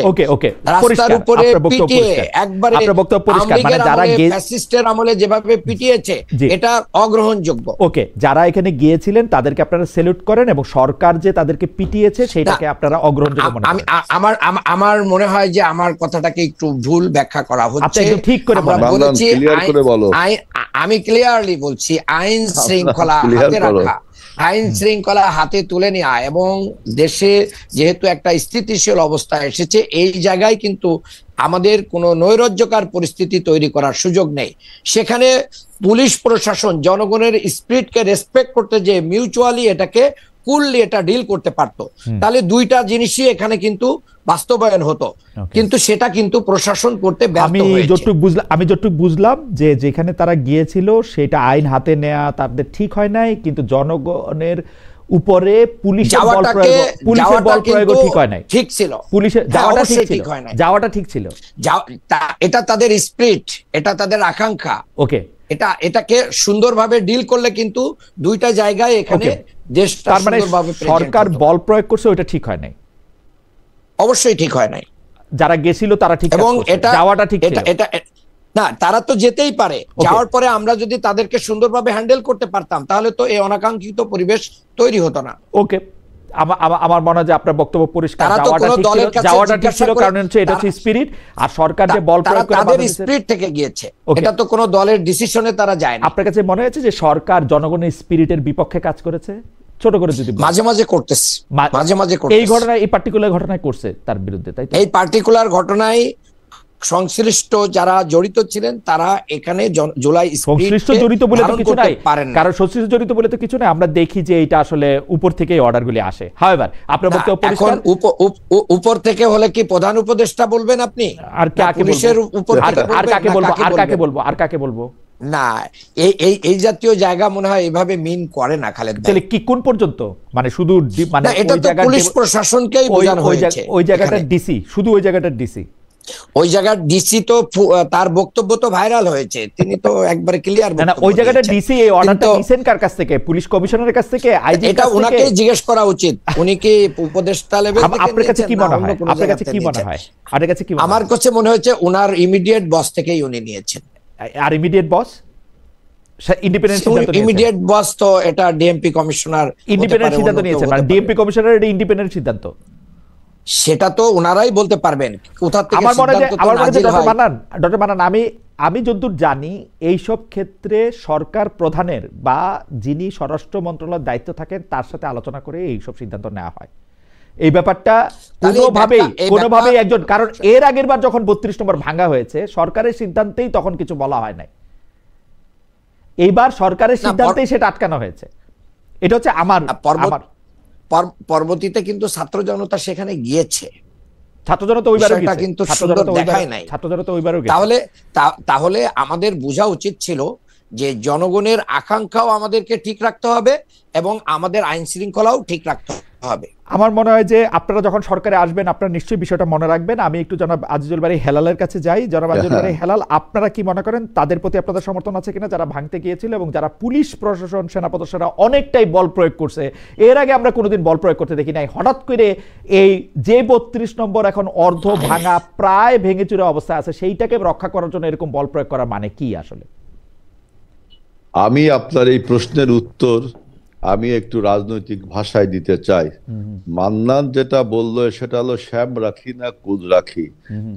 পিটিয়ে একবারে ফ্যাসিস্টের আমলে যেভাবে পিটিয়েছে, এটা অগ্রহণযোগ্য। ওকে, যারা এখানে গিয়েছিলেন তাদেরকে আপনারা স্যালুট করেন এবং সরকার যে তাদেরকে পিটিয়েছে সেটাকে আপনারা অগ্রহণযোগ্য মনে করেন? আমার মনে হয় যে আমার কথাটাকে একটু ভুল ব্যাখ্যা করা হচ্ছে। ঠিক করে আমি ক্লিয়ারলি বলছি, আইন শৃঙ্খলা হাতে রাখা, আইন শৃঙ্খলা হাতে তুলে নেওয়া এবং দেশে যেহেতু একটা স্থিতিশীল অবস্থা এসেছে, এই জায়গায় কিন্তু আমাদের কোনো নৈরাজ্যকর পরিস্থিতি তৈরি করার সুযোগ নেই। সেখানে পুলিশ প্রশাসন জনগণের স্পিরিটকে রেসপেক্ট করতে, যে মিউচুয়ালি এটাকে কুললি এটা ডিল করতে পারতো, তাহলে দুইটা জিনিসই এখানে কিন্তু বাস্তবায়ন হতো। কিন্তু সেটা কিন্তু প্রশাসন করতে ব্যর্থ হয়েছে। আমি যতটুকু বুঝলাম যে যেখানে তারা গিয়েছিল সেটা আইন হাতে নেওয়া তাদের ঠিক হয় নাই, কিন্তু জনগণের উপরে পুলিশের বল প্রয়োগ ঠিক হয় নাই। ঠিক ছিল, পুলিশের যাওয়াটা ঠিক হয় নাই, যাওয়াটা ঠিক ছিল। এটা তাদের স্পিরিট, এটা তাদের আকাঙ্ক্ষা। ওকে, এটাকে সুন্দরভাবে ডিল করলে কিন্তু দুইটা জায়গায় এখানে দেশটা সুন্দরভাবে সরকার বল প্রয়োগ করছে, ওটা ঠিক হয় নাই। অবশ্যই ঠিক হয় নাই। যারা গেছিল তারা ঠিক, এবং এটা যাওয়াটা ঠিক ছিল না, তারা তো যেতেই পারে। যাওয়ার পরে আমরা যদি তাদেরকে সুন্দরভাবে হ্যান্ডেল করতে পারতাম, তাহলে তো এই অনাকাঙ্ক্ষিত পরিবেশ তৈরি হতো না। ওকে, আমার মনে হয় যে আপনার বক্তব্য পরিষ্কার। যাওয়াটা ঠিক ছিল, কারণ হচ্ছে এটা হচ্ছে স্পিরিট, আর সরকার যে বল প্রয়োগ করে তাদের স্পিরিট থেকে গিয়েছে, এটা তো কোনো দলের ডিসিশনে তারা যায় না। আপনার কাছে মনে হয়েছে যে সরকার জনগণের স্পিরিটের বিপক্ষে কাজ করেছে? ছোট করে যদি মাঝে মাঝে করতেছে, মাঝে মাঝে এই ঘটনায়, এই পার্টিকুলার ঘটনায় করছে তার বিরুদ্ধে, তাই তো? এই পার্টিকুলার ঘটনায় সংশ্লিষ্ট যারা জড়িত ছিলেন তারা এখানে জুলাই সংশ্লিষ্ট জড়িত বলে তো কিছু নাই, কারণ সংশ্লিষ্ট জড়িত বলে তো কিছু নাই। আমরা দেখি যে এটা আসলে উপর থেকে অর্ডারগুলি আসে। হাওয়েভার আপনার বক্তব্য পরিষ্কার। উপর থেকে হলে কি প্রধান উপদেষ্টা বলবেন আপনি? আর কাকে বলবো? আর কাকে বলবো? না, এই জাতীয় জায়গা মনে হয় এভাবে মিন করে না খালেদ ভাই। তাহলে কি কোন পর্যন্ত? মানে শুধু মানে এটা তো পুলিশ প্রশাসনকেই বোঝানো হয়েছে। ওই জায়গাটা ডিসি, শুধু ওই জায়গাটার ডিসি, ওই জায়গার ডিসি তো তার বক্তব্য তো ভাইরাল হয়েছে, তিনি তো একবারে ক্লিয়ার। না, ওই জায়গাটা ডিসি এই অর্ডারটা নিছেন কার কাছ থেকে? পুলিশ কমিশনারের কাছ থেকে, আইজি? এটা ওনাকে জিজ্ঞেস করা উচিত, উনি কি উপদেষ্টা লেভেল থেকে? আপনার কাছে কি মনে হয়? আপনার কাছে কি মনে হয়? আপনার কাছে কি? আমার কাছে মনে হচ্ছে ওনার ইমিডিয়েট বস থেকেই উনি নিয়েছেন। আর ইমিডিয়েট বস ইন্ডিপেন্ডেন্ট সিদ্ধান্ত নিয়েছেন? ইমিডিয়েট বস তো এটা ডিএমপি কমিশনার ইন্ডিপেন্ডেন্ট সিদ্ধান্ত নিয়েছেন, মানে ডিএমপি কমিশনার এটা ইন্ডিপেন্ডেন্ট সিদ্ধান্ত, সেটা তো ওনারাই বলতে পারবেন কোথা থেকে। আমার মনে হয় ডক্টর মান্নান, আমি যতদূর জানি এইসব ক্ষেত্রে সরকার প্রধানের বা যিনি স্বরাষ্ট্র মন্ত্রণালয়ের দায়িত্ব থাকেন তার সাথে আলোচনা করে এইসব সিদ্ধান্ত নেওয়া হয়। এই ব্যাপারটা কোনোভাবেই একজন, কারণ এর আগের বার যখন 32 নম্বর ভাঙা হয়েছে সরকারের সিদ্ধান্তেই তখন কিছু বলা হয় নাই, এইবার সরকারের সিদ্ধান্তেই সেটা আটকানো হয়েছে। এটা হচ্ছে আমার পরবর্তীতে কিন্তু ছাত্র জনতা সেখানে গিয়েছে, ছাত্র জনতা ওইবারও গেছে, কিন্তু সুন্দর দেখায় নাই। ছাত্র জনতা ওইবারও গেছে। তাহলে আমাদের বোঝা উচিত ছিল যে জনগণের আকাঙ্ক্ষাও আমাদেরকে ঠিক রাখতে হবে এবং আমাদের আইন শৃঙ্খলাও ঠিক রাখতে হবে। হবে। আমার মনে হয় যে আপনারা যখন সরকারে আসবেন আপনারা নিশ্চয়ই বিষয়টা মনে রাখবেন। আমি একটু জনাব আজিজুল বারী হেলালের কাছে যাই। জনাব আজিজুল বারী হেলাল, আপনারা কি মনে করেন তাদের প্রতি আপনাদের সমর্থন আছে কিনা যারা ভাঙতে গিয়েছিল এবং যারা পুলিশ প্রশাসন সেনাপদরা অনেকটাই বল প্রয়োগ করছে? এর আগে আমরা কোনোদিন বল প্রয়োগ করতে দেখি নাই। হঠাৎ করে এই যে 32 নম্বর এখন অর্ধ ভাঙা প্রায় ভেঙে চুরে অবস্থায় আছে, সেইটাকে রক্ষা করার জন্য এরকম বল প্রয়োগ করার মানে কি আসলে? আমি আপনার এই প্রশ্নের উত্তর আমি একটু রাজনৈতিক ভাষায় দিতে চাই। মান্নান যেটা বললো সেটা হলো শ্যাম রাখি না কুল রাখি।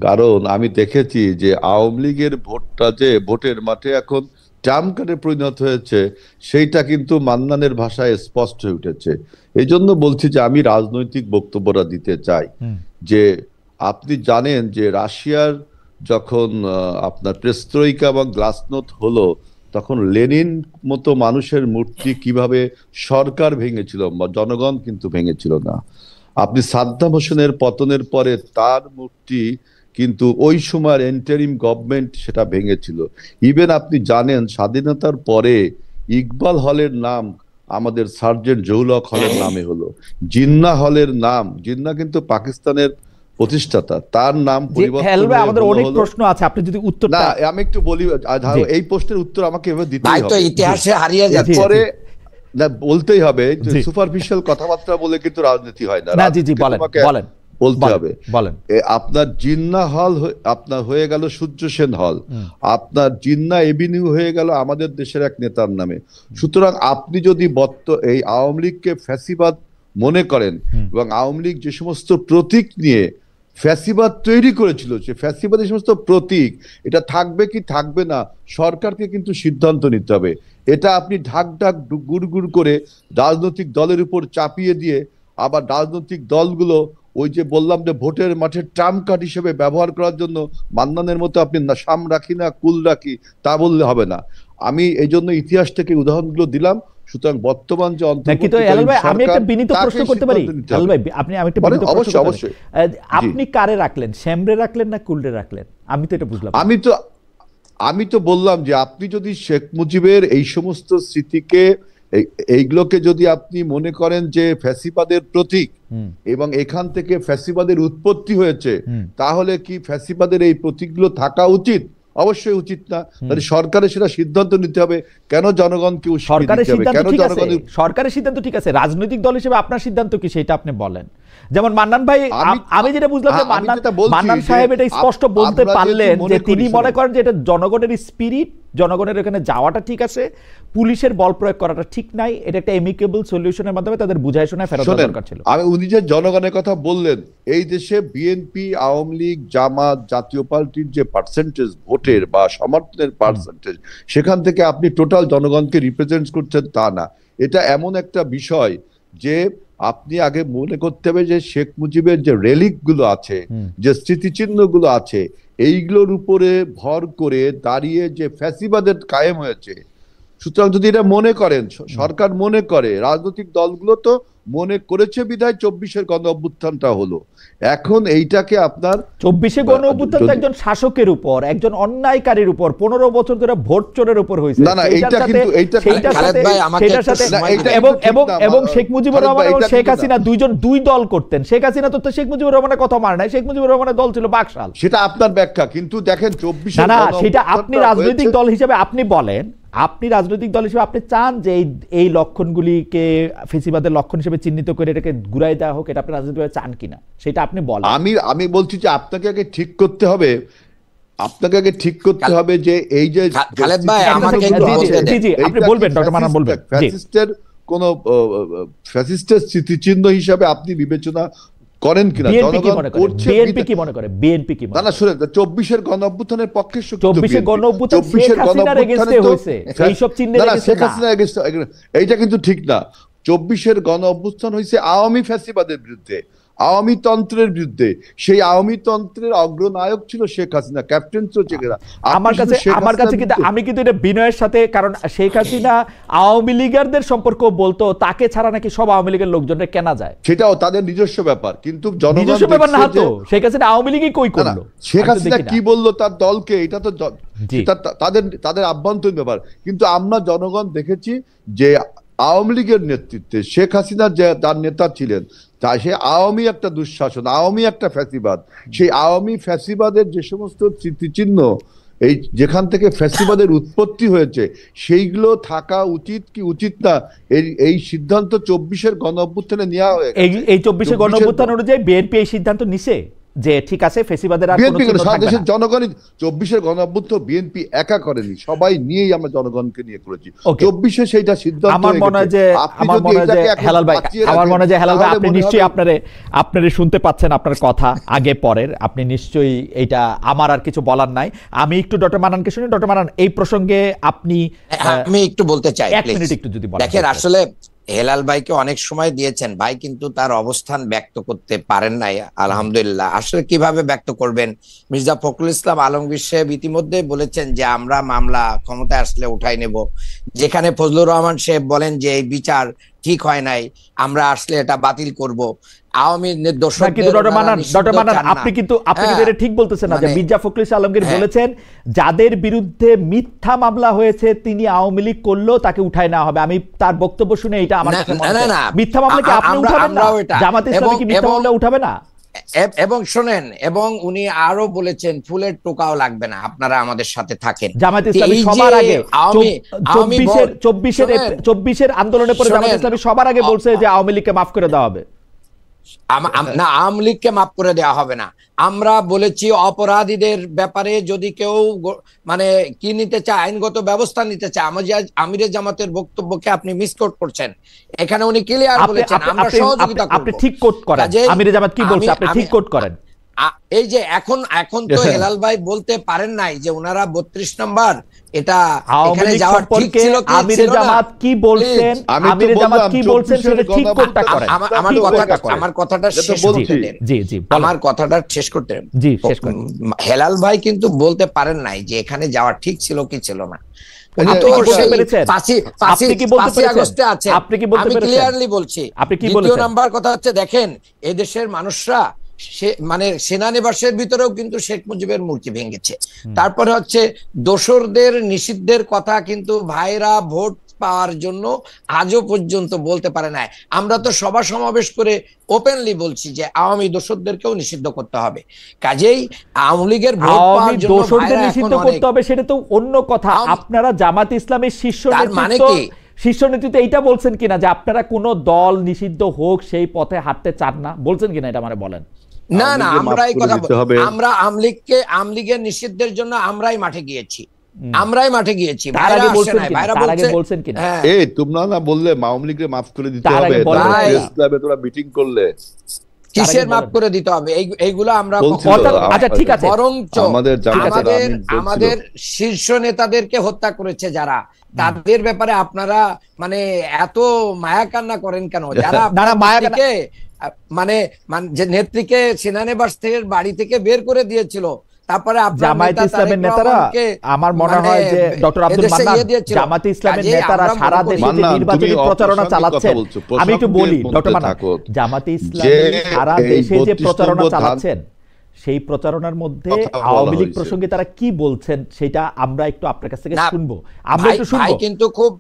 কারণ আমি দেখেছি যে আওয়ামী লীগের ভোটটা যে ভোটের মাঠে এখন ট্রাম্প কার্ডে পরিণত হয়েছে, সেইটা কিন্তু মান্নানের ভাষায় স্পষ্ট হয়ে উঠেছে। এই জন্য বলছি যে আমি রাজনৈতিক বক্তব্যটা দিতে চাই যে আপনি জানেন যে রাশিয়ার যখন আপনার পেরেস্ত্রোইকা এবং গ্লাসনোস্ট হলো, তখন লেনিন মতো মানুষের মূর্তি কিভাবে সরকার ভেঙেছিল, জনগণ কিন্তু ভেঙেছিল না। আপনি সাদ্দাম হোসেনের পতনের পরে তার মূর্তি কিন্তু ওই সময়ের এন্টারিম গভর্নমেন্ট সেটা ভেঙেছিল। ইভেন আপনি জানেন স্বাধীনতার পরে ইকবাল হলের নাম আমাদের সার্জেন্ট জহুল হক হলের নামে হলো। জিন্নাহ হলের নাম, জিন্নাহ কিন্তু পাকিস্তানের প্রতিষ্ঠাতা, তার নাম পরিবর্তন। আমাদের অনেক প্রশ্ন আছে, আপনি যদি উত্তরটা না আমি একটু বলি, এই প্রশ্নের উত্তর আমাকে এভাবে দিতেই হবে। তো ইতিহাসে হারিয়ে যাচ্ছে, পরে না বলতেই হবে। সুপারফিশিয়াল কথাবার্তা বলে কিন্তু রাজনীতি হয় না। না জি জি বলেন বলেন বলতে হবে। বলেন। আপনার জিন্নাহ হল আপনার হয়ে গেল সূর্য সেন হল, আপনার জিন্নাহ এভিনিউ হয়ে গেল আমাদের দেশের এক নেতার নামে। সুতরাং আপনি যদি এই আওয়ামী লীগকে ফ্যাসিবাদ মনে করেন এবং আওয়ামী লীগ যে সমস্ত প্রতীক নিয়ে ফ্যাসিবাদ তৈরি করেছিল, সে ফ্যাসিবাদের সমস্ত প্রতীক এটা থাকবে কি থাকবে না সরকারকে কিন্তু সিদ্ধান্ত নিতে হবে। এটা আপনি ঢাক ঢাক গুড় গুড় করে রাজনৈতিক দলের উপর চাপিয়ে দিয়ে আবার রাজনৈতিক দলগুলো ওই যে বললাম যে ভোটের মাঠে ট্রাম্প কার্ড হিসেবে ব্যবহার করার জন্য মান্নানের মতো আপনি শাম রাখি না কুল রাখি তা বললে হবে না। আমি এই জন্য ইতিহাস থেকে উদাহরণগুলো দিলাম। সুতরাং বর্তমান যে আমি একটা বিনীত প্রশ্ন করতে পারি? অবশ্যই অবশ্যই। আপনি কারে রাখলেন, শ্যামরে রাখলেন না কুলরে রাখলেন? আমি তো এটা বুঝলাম। আমি তো বললাম যে আপনি যদি শেখ মুজিবের এই সমস্ত স্মৃতিকে এইগুলোকে যদি আপনি মনে করেন যে ফ্যাসিবাদের প্রতীক এবং এখান থেকে ফ্যাসিবাদের উৎপত্তি হয়েছে, তাহলে কি ফ্যাসিবাদের এই প্রতীকগুলো থাকা উচিত? অবশ্যই উচিত না। তাহলে সরকারের সেটা সিদ্ধান্ত নিতে হবে। কেন জনগণকে সরকারের সিদ্ধান্ত ঠিক আছে, রাজনৈতিক দল হিসেবে আপনার সিদ্ধান্ত কি সেটা আপনি বলেন। যেমন মান্নান ভাই, আমি যেটা বুঝলাম যে মান্নান সাহেব এটা স্পষ্ট বলতে পারলেন যে তিনি মনে করেন যে এটা জনগণের স্পিরিট, জনগণের এখানে যাওয়াটা ঠিক আছে, পুলিশের বল প্রয়োগ করাটা ঠিক নাই, এটা একটা এমিকেবল সলিউশনের মাধ্যমে তাদের বুঝায় শোনায় ফেরত দেওয়া দরকার ছিল। উনি যে জনগণের কথা বললেন, এই দেশে বিএনপি, আওয়ামী লীগ, জামাত, জাতীয় পার্টির যে পার্সেন্টেজ ভোটের বা সমর্থনের পার্সেন্টেজ, সেখান থেকে আপনি টোটাল জনগণকে রিপ্রেজেন্ট করছেন তা না। এটা এমন একটা বিষয় যে আপনি আগে মনে করতে হবে যে শেখ মুজিবের যে রেলিক গুলো আছে, যে স্মৃতিচিহ্ন গুলো আছে, এইগুলোর উপরে ভর করে দাঁড়িয়ে যে ফ্যাসিবাদের কায়েম হয়েছে। সুতরাং যদি এটা মনে করেন, সরকার মনে করে, রাজনৈতিক দলগুলো তো মনে করেছে বিধায় 24-এর গণ অভ্যুত্থানটা হলো। এখন এইটাকে আপনার 24-এর গণ অভ্যুত্থান একজন শাসকের উপর, একজন অন্যায়কারীর উপর 15 বছর ধরে ভোট চোরের উপর হয়েছে। না না, এইটা কিন্তু এবং শেখ মুজিবুর রহমান এবং শেখ হাসিনা দুই দল করতেন। শেখ হাসিনা তো শেখ মুজিবুর রহমানের কথা মানে নাই, শেখ মুজিবুর রহমানের দল ছিল বাকশাল। সেটা আপনার ব্যাখ্যা, কিন্তু দেখেন 24 না সেটা আপনি রাজনৈতিক দল হিসেবে আপনি বলেন, আপনি রাজনৈতিক দল হিসেবে আপনি চান যে এই লক্ষণগুলিকে ফেসিবাদের লক্ষণ হিসেবে চিহ্নিত করে এটাকে ঘুরাই দেওয়া হোক, এটা আপনি রাজনৈতিকভাবে চান কিনা সেটা আপনি বলেন। আমি বলছি যে আপনাকে আগে ঠিক করতে হবে, যে এই যে খালেদ ভাই আমাকে আপনি বলবেন, ডক্টর মান্নান বলবেন, ফ্যাসিস্টের কোন ফ্যাসিস্টের স্মৃতিচিহ্ন হিসাবে আপনি বিবেচনা করেন কিনা? বিএনপি কি মনে করে? বিএনপি কি? না শুনেন, 24-এর গণ অভ্যুত্থানের পক্ষে 24-এর গণ অভ্যুত্থান শেখ হাসিনার এগেইনস্টে হইছে, এই সব চিহ্নের এগেইনস্টে শেখ হাসিনার এগেইনস্টে, এইটা কিন্তু ঠিক না। 24-এর গণ অভ্যুত্থান হইছে আওয়ামী ফ্যাসিবাদের বিরুদ্ধে, আওয়ামী তন্ত্রের বিরুদ্ধে। সেই আওয়ামী তন্ত্রের অগ্রনায়ক ছিল শেখ হাসিনা, ক্যাপ্টেন চৌধুরী। আমার কাছে কিন্তু আমি কিন্তু এটা বিনয়ের সাথে, কারণ শেখ হাসিনা আওয়ামী লীগারদের সম্পর্ক বলতো, তাকে ছাড়া নাকি সব আওয়ামী লীগের লোকজনের কেনা যায়, সেটাও তাদের নিজস্ব ব্যাপার। কিন্তু নিজস্ব ব্যাপার না তো, শেখ হাসিনা আওয়ামী লীগই কই করলো, শেখ হাসিনা কি বললো তার দলকে, এটা তো তাদের আভ্যন্তরীণ ব্যাপার। কিন্তু আমরা জনগণ দেখেছি যে আওয়ামী লীগের নেতৃত্বে শেখ হাসিনা যে তার নেতা ছিলেন, তা সে আওয়ামী একটা দুঃশাসন, আওয়ামী একটা ফ্যাসিবাদ, সেই আওয়ামী ফ্যাসিবাদের যে সমস্ত স্মৃতিচিহ্ন এই যেখান থেকে ফ্যাসিবাদের উৎপত্তি হয়েছে সেইগুলো থাকা উচিত কি উচিত না, এই সিদ্ধান্ত 24-এর গণঅভ্যুত্থানে নেওয়া হয়ে গেছে। এই 24-এর গণঅভ্যুত্থান অনুযায়ী বিএনপি এই সিদ্ধান্ত নিছে যে ঠিক আছে ফ্যাসিবাদের আর কোনো বিএনপি চিহ্ন সারা থাকবে দেশের না। জনগণই 24-এর গণঅভ্যুত্থান বিএনপি একা করেনি, সবাই নিয়েই আমরা জনগণকে নিয়ে করেছি। Okay. 24-এ সেইটা সিদ্ধান্ত আমার মনে হয় যে হেলাল ভাই, আমার মনে হয় যে হেলাল ভাই আপনি নিশ্চয়ই আপনারে শুনতে পাচ্ছেন আপনার কথা আগে পরের, আপনি নিশ্চয়ই এইটা, আমার আর কিছু বলার নাই। আমি একটু ডক্টর মান্নানকে শুনি। ডক্টর মান্নান, এই প্রসঙ্গে আপনি আমি একটু বলতে চাই, এক মিনিট একটু যদি বলেন। দেখেন আসলে হেলাল ভাইকে অনেক সময় দিয়েছেন, ভাই কিন্তু তার অবস্থান ব্যক্ত করতে পারেন নাই আলহামদুলিল্লাহ। আসলে কিভাবে ব্যক্ত করবেন? মির্জা ফখরুল ইসলাম আলমগীর সাহেব ইতিমধ্যে বলেছেন যে আমরা মামলা ক্ষমতায় আসলে উঠাই নেব, যেখানে ফজলুর রহমান সাহেব বলেন যে এই বিচার ঠিক হয় নাই, আমরা আসলে এটা বাতিল করব। আওয়ামী আপনি কিন্তু এটা ঠিক বলতেছেন না যে মির্জা ফখরুল ইসলাম আলমগীর বলেছেন যাদের বিরুদ্ধে মিথ্যা মামলা হয়েছে তিনি আওয়ামী লীগ করলেও তাকে উঠায় নেওয়া হবে। আমি তার বক্তব্য শুনে এটা আমার কাছে মনে হয় মিথ্যা মামলা কি আপনি উঠাবেন না? জামাত ইসলামী কি মিথ্যা মামলা উঠাবে না? এবং শোনেন, এবং উনি আরো বলেছেন ফুলের টোকাও লাগবে না, আপনারা আমাদের সাথে থাকেন। জামাত ইসলামী সবার আগে 24-এর আন্দোলনের পরে জামাত ইসলামী সবার আগে বলছে যে আওয়ামী লীগকে মাফ করে দেওয়া হবে। না, আওয়ামী লীগকে মাফ করে দেওয়া হবে না। আমরা বলেছি অপরাধীদের ব্যাপারে যদি কেউ মানে কি নিতে চায়, আইনগত ব্যবস্থা নিতে চায়। আমিরে জামাতের বক্তব্যকে আপনি মিসকোট করছেন। এখানে উনি ক্লিয়ার বলেছেন আমরা সহযোগিতা করব। আপনি ঠিক কোট করেন, আমিরে জামাত কি বলছে আপনি ঠিক কোট করেন। এই যে এখন তো হেলাল ভাই বলতে পারেন নাই যে ওনারা 32 নম্বর এটা এখানে যাওয়া ঠিক ছিল কি আমিরে জামাত কি বলছেন, আমিরে জামাত কি বলছেন সেটা ঠিক কোটটা করেন। আমার কথাটা শেষ করতে দেন। জি জি, আমার কথাটা শেষ করতে দেন। জি, শেষ করেন। হেলাল ভাই কিন্তু বলতে পারেন নাই যে এখানে যাওয়া ঠিক ছিল কি ছিল না। ক্লিয়ারলি বলছি। দ্বিতীয় নাম্বার কথা হচ্ছে, দেখেন এদেশের মানুষরা মানে সেনানিবাসের ভিতরেও কিন্তু শেখ মুজিবের মূর্তি ভেঙেছে। তারপরে হচ্ছে দোসরদের নিষিদ্ধের কথা কিন্তু ভাইরা ভোট পাওয়ার জন্য আজও পর্যন্ত বলতে পারে নাই। আমরা তো সভা সমাবেশ করে ওপেনলি বলছি যে আওয়ামী দোসরদেরকেও নিষিদ্ধ করতে হবে। কাজেই আওয়ামী লীগের ভোট পাওয়ার জন্য দোসরদের নিষিদ্ধ করতে হবে সেটা তো অন্য কথা। আপনারা জামাত ইসলামের শীর্ষ নেতৃত্ব এইটা বলছেন কিনা যে আপনারা কোন দল নিষিদ্ধ হোক সেই পথে হাঁটতে চান না, বলছেন কিনা এটা মানে বলেন। না, আমরা এই কথা আমরা আওয়ামী লীগের নিষিদ্ধের জন্য আমরাই মাঠে গিয়েছি। বলছেন কিনা তোমরা না বললে আওয়ামী লীগকে মাফ করে দিতে হবে, তোরা মিটিং করলে কিসের মাফ করে দিতে হবে এইগুলো আমরা আচ্ছা ঠিক আছে, বরঞ্চ আমাদের শীর্ষ নেতাদেরকে হত্যা করেছে যারা, তাদের ব্যাপারে আপনারা মানে এত মায়া কান্না করেন কেন? যারা মানে যে নেত্রীকে সেনানিবাস থেকে বাড়ি থেকে বের করে দিয়েছিল, তারপরে জামায়াত ইসলামের নেতারা, আমার মনে হয় যে ডক্টর আব্দুল মান্নান, জামায়াত ইসলামের নেতারা সারা দেশে যে নির্বাচনী প্রচারণা চালাচ্ছেন, আমি একটু বলি ডক্টর মান্নান, জামায়াত ইসলামী সারা দেশে যে প্রচারণা চালাচ্ছেন সেই প্রচারণার মধ্যে আওয়ামী লীগ প্রসঙ্গে তারা কি বলছেন সেটা আমরা একটু আপনার কাছ থেকে শুনবো। আমরা একটু শুনবো। কিন্তু খুব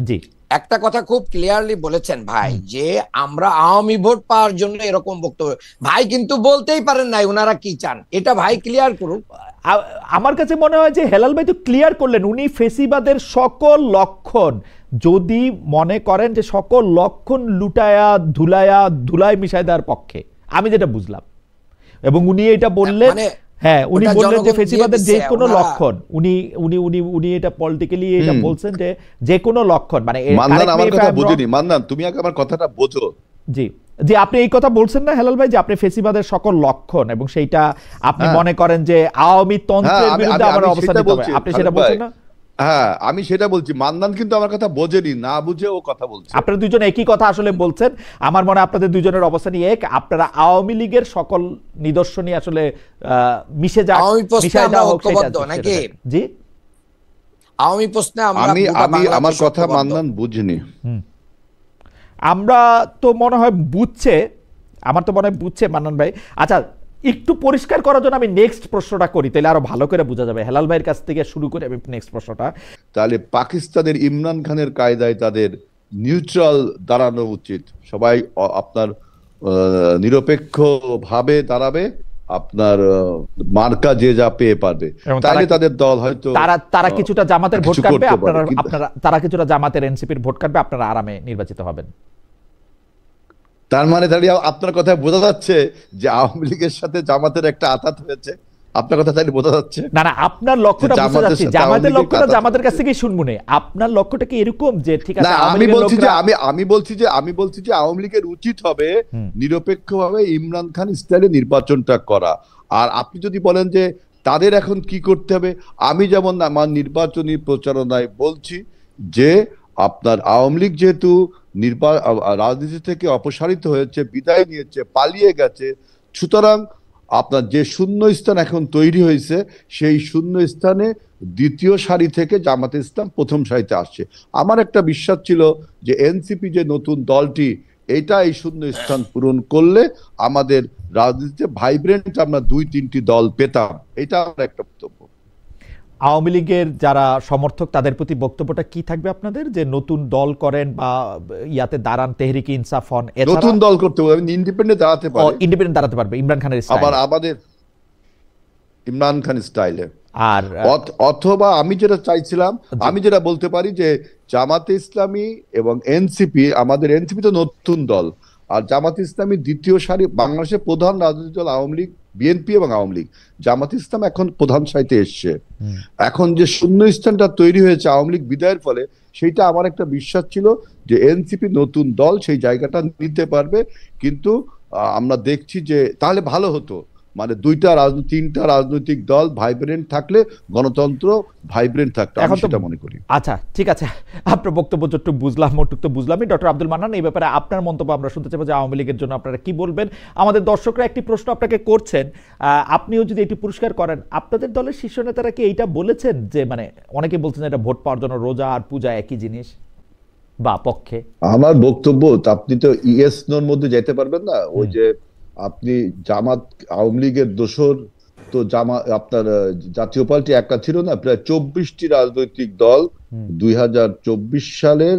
জি একটা কথা খুব ক্লিয়ারলি বলেছেন ভাই যে আমরা আওয়ামী ভোট পাওয়ার জন্য এরকম বক্তব্য, ভাই কিন্তু বলতেই পারেন নাই ওনারা কি চান, এটা ভাই ক্লিয়ার করুন। আমার কাছে মনে হয় যে হেলাল ভাই তো ক্লিয়ার করলেন, উনি ফেসিবাদের সকল লক্ষণ যদি মনে করেন যে সকল লক্ষণ লুটায়া ধুলাই মিশাই দেওয়ার পক্ষে, আমি যেটা বুঝলাম, এবং উনি এটা বললেন হ্যাঁ উনি বললেন যে ফেসিবাদের যে কোনো লক্ষণ, উনি এটা পলিটিক্যালি এটা বলছেন যে যে কোনো লক্ষণ মানে মান্নান আমার কথা বুঝিনি। মান্নান তুমি আগে আমার কথাটা বোঝো। জি জি, আপনি এই কথা বলছেন না হেলাল ভাই যে আপনি ফেসিবাদের সকল লক্ষণ এবং সেইটা আপনি মনে করেন যে আওয়ামী তন্ত্রের বিরুদ্ধে আমরা অবস্থান নিতে হবে, আপনি সেটা বলছেন না? হ্যাঁ আমি সেটা বলছি। মান্নান কিন্তু আমার কথা বোঝেনি, না বুঝে ও কথা বলছে। আপনারা দুজন একই কথা আসলে বলছেন। আমার মনে হয় আপনাদের দুজনের অবস্থানই এক। আপনারা আওয়ামী লীগের সকল নিদর্শনই আসলে মিশে যাক, মিশায় দেওয়া হোক সেটা নাকি? জি আওয়ামী প্রশ্নে আমি আমার কথা মান্নান বুঝিনি। আমরা তো মনে হয় বুঝছে, আমার তো মনে হয় বুঝছে মান্নান ভাই। আচ্ছা একটু পরিষ্কার করার জন্য আমি নেক্সট প্রশ্নটা করি, তাহলে আরো ভালো করে বোঝা যাবে। হেলাল ভাইয়ের কাছ থেকে শুরু করে আমি নেক্সট প্রশ্নটা। তাহলে পাকিস্তানের ইমরান খানের কায়দায় তাদের নিউট্রাল দাঁড়ানো উচিত, সবাই আপনার নিরপেক্ষ ভাবে দাঁড়াবে, আপনার মার্কা যে যা পেয়ে পারবে, তাইলে তাদের দল হয়তো তারা কিছুটা জামাতের ভোট কিছু কাটবে, করতে পারে। তারা কিছুটা জামাতের এনসিপির ভোট কাটবে, আপনারা আরামে নির্বাচিত হবেন। তার মানে তাহলে আপনার কথায় বোঝা যাচ্ছে যে আওয়ামী লীগের সাথে জামাতের একটা আঘাত হয়েছে, আপনার কথা তাহলে বোঝা যাচ্ছে। না না, আপনার লক্ষ্যটা বুঝতে যাচ্ছি, জামাতের লক্ষ্যটা জামাতের কাছ থেকেই শুনবো না। আপনার লক্ষ্যটা কি এরকম যে ঠিক আছে, আমি বলছি যে আওয়ামী লীগের উচিত হবে নিরপেক্ষভাবে ইমরান খান স্টাইলে নির্বাচনটা করা। আর আপনি যদি বলেন যে তাদের এখন কি করতে হবে, আমি যেমন আমার নির্বাচনী প্রচারণায় বলছি যে আপনার আওয়ামী লীগ যেহেতু রাজনীতি থেকে অপসারিত হয়েছে, বিদায় নিয়েছে, পালিয়ে গেছে, সুতরাং আপনার যে শূন্য স্থান এখন তৈরি হয়েছে, সেই শূন্য স্থানে দ্বিতীয় সারি থেকে জামাতে ইসলাম প্রথম সারিতে আসছে। আমার একটা বিশ্বাস ছিল যে এনসিপি যে নতুন দলটি, এটা এই শূন্য স্থান পূরণ করলে আমাদের রাজনীতিতে ভাইব্রেন্ট আমরা 2-3টি দল পেতাম, এটা আমার একটা বক্তব্য। আওয়ামী লীগের যারা সমর্থক তাদের প্রতি বক্তব্যটা কি থাকবে আপনাদের, যে নতুন দল করেন বা ইয়াতে দাঁড়ান, তেহরিকে ইনসাফ হন, নতুন দল করতে হবে, ইন্ডিপেন্ডেন্ট দাঁড়াতে পারে, ইন্ডিপেন্ডেন্ট দাঁড়াতে পারবে ইমরান খানের স্টাইলে, আবার আমাদের ইমরান খান স্টাইলে। আর অথবা আমি যেটা চাইছিলাম, আমি যেটা বলতে পারি যে জামাতে ইসলামী এবং এনসিপি, আমাদের এনসিপি তো নতুন দল, আর জামাতে ইসলামী দ্বিতীয় সারি, বাংলাদেশের প্রধান রাজনৈতিক দল আওয়ামী লীগ, বিএনপি এবং আওয়ামী লীগ, জামাতে ইসলাম এখন প্রধান সারিতে এসছে। এখন যে শূন্য স্থানটা তৈরি হয়েছে আওয়ামী লীগ বিদায়ের ফলে, সেইটা আমার একটা বিশ্বাস ছিল যে এনসিপি নতুন দল সেই জায়গাটা নিতে পারবে। কিন্তু আমরা দেখছি যে তাহলে ভালো হতো, মানে 3টা রাজনৈতিক দল ভাইব্রেন্ট থাকলে গণতন্ত্র ভাইব্রেন্ট থাকতো, আমি সেটা মনে করি। আচ্ছা ঠিক আছে, আপনার বক্তব্য যতটুকু বুঝলাম ওটুকু তো বুঝলামই। ডক্টর আব্দুল মান্নান, এই ব্যাপারে আপনার মন্তব্য আমরা শুনতে চাইবো যে আওয়ামী লীগের জন্য আপনারা কি বলবেন। আমাদের দর্শকরা একটি প্রশ্ন আপনাকে করছেন, আপনিও যদি এটি পুরস্কার করেন, আপনাদের দলের শীর্ষ নেতারা কি এইটা বলেছেন যে, মানে অনেকে বলছেন এটা ভোট পাওয়ার জন্য রোজা আর পূজা একই জিনিস বা পক্ষে? আমার বক্তব্য, আপনি তো ইএস নোর মধ্যে যেতে পারবেন না। ওই যে আপনি জামাত আওয়ামী লীগের দোসর, তো আপনার জাতীয় পার্টি একটা ছিল না, প্রায় 24টি রাজনৈতিক দল 2024 সালের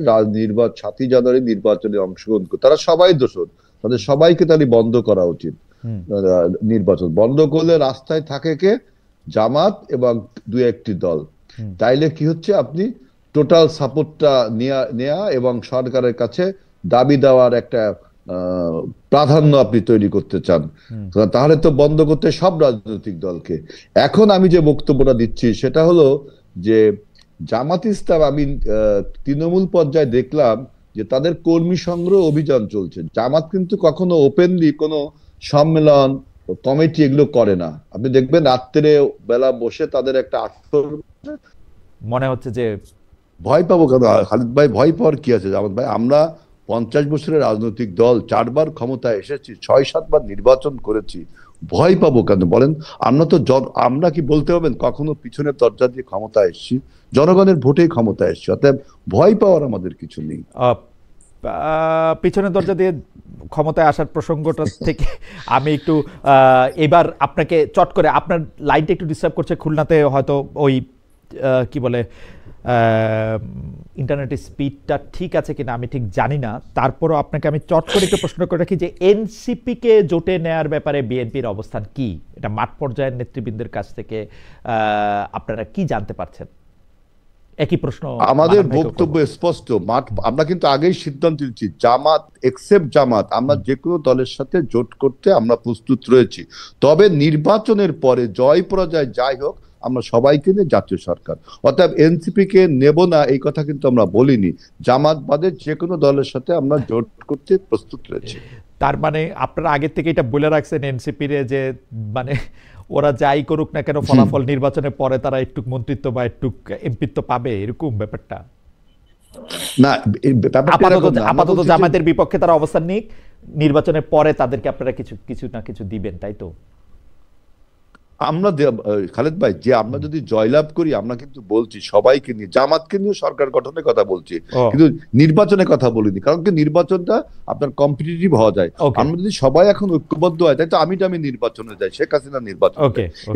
7ই জানুয়ারি নির্বাচনে অংশগ্রহণ করে, তারা সবাই দোসর, তাদের সবাইকে তাহলে বন্ধ করা উচিত। নির্বাচন বন্ধ করলে রাস্তায় থাকে কে? জামাত এবং 2-1টি দল। তাইলে কি হচ্ছে, আপনি টোটাল সাপোর্টটা নেয়া এবং সরকারের কাছে দাবি দেওয়ার একটা প্রাধান্য আপনি তৈরি করতে চান, তাহলে তো বন্ধ করতে সব রাজনৈতিক দলকে। এখন আমি যে বক্তব্যটা দিচ্ছি সেটা হলো যে জামাত ইসলাম, আমি তৃণমূল পর্যায়ে দেখলাম যে তাদের কর্মী সংগ্রহ অভিযান চলছে। জামাত কিন্তু কখনো ওপেনলি কোনো সম্মেলন, কমিটি এগুলো করে না। আপনি দেখবেন রাত্রে বেলা বসে তাদের একটা মনে হচ্ছে যে ভয় পাবো কেন? খালিদ ভাই, ভয় পাওয়ার কি আছে? জামাত ভাই, আমরা 50 বছরের রাজনৈতিক দল, 4বার ক্ষমতায় এসেছি, 6-7বার নির্বাচন করেছি, ভয় পাবো কেন বলেন? আমরা কি বলতে পারবেন কখনো পিছনের দরজা দিয়ে ক্ষমতা এসেছি? জনগণের ভোটেই ক্ষমতা এসেছি, অতএব ভয় পাওয়ার আমাদের কিছু নেই। পিছনের দরজা দিয়ে ক্ষমতায় আসার প্রসঙ্গটা থেকে আমি একটু এবার আপনাকে চট করে, আপনার লাইনটা একটু ডিস্টার্ব করছে, খুলনাতে হয়তো ওই কি বলে ইন্টারনেটের স্পিডটা ঠিক আছে কিনা আমি ঠিক জানি না, তারপরও আপনাকে আমি চট করে একটু প্রশ্ন করে রাখি যে এনসিপিকে জোটে নেয়ার ব্যাপারে বিএনপির অবস্থান কি? এটা মাঠ পর্যায়ের নেতৃবৃন্দের কাছ থেকে আপনারা কি জানতে পারছেন? একই প্রশ্ন। আমাদের বক্তব্য স্পষ্ট, আমরা কিন্তু আগেই সিদ্ধান্ত নিচ্ছি, জামাত এক্সেপ্ট জামাত, আমরা যে কোনো দলের সাথে জোট করতে আমরা প্রস্তুত রয়েছি। তবে নির্বাচনের পরে জয় পরাজয় যাই হোক, আমরা সবাইকে নিয়ে জাতীয় সরকার, অর্থাৎ এনসিপি কে নেব না এই কথা কিন্তু আমরা বলিনি। জামাত বাদে যে কোনো দলের সাথে আমরা জোট করতে প্রস্তুত রয়েছি। তার মানে আপনারা আগে থেকে এটা বলে রাখছেন এনসিপির যে, মানে ওরা যাই করুক না কেন, ফলাফল নির্বাচনের পরে তারা একটু মন্ত্রিত্ব বা একটু এমপিত্ব পাবে, এরকম ব্যাপারটা না। আপাতত জামাতের বিপক্ষে তারা অবস্থান নিক, নির্বাচনের পরে তাদেরকে আপনারা কিছু না কিছু দিবেন, তাই তো? আমরা খালেদ ভাই, যে আমরা যদি জয়লাভ করি, আমরা কিন্তু বলছি সবাইকে নিয়ে, জামাতকে নিয়ে সরকার গঠনের কথা বলছি, কিন্তু নির্বাচনের কথা বলিনি, কারণ কি নির্বাচনটা আপনার কম্পিটিটিভ হওয়া যায়। আমরা যদি সবাই এখন ঐক্যবদ্ধ হয়, তাই তো আমি নির্বাচনে যাই, শেখ হাসিনা নির্বাচন।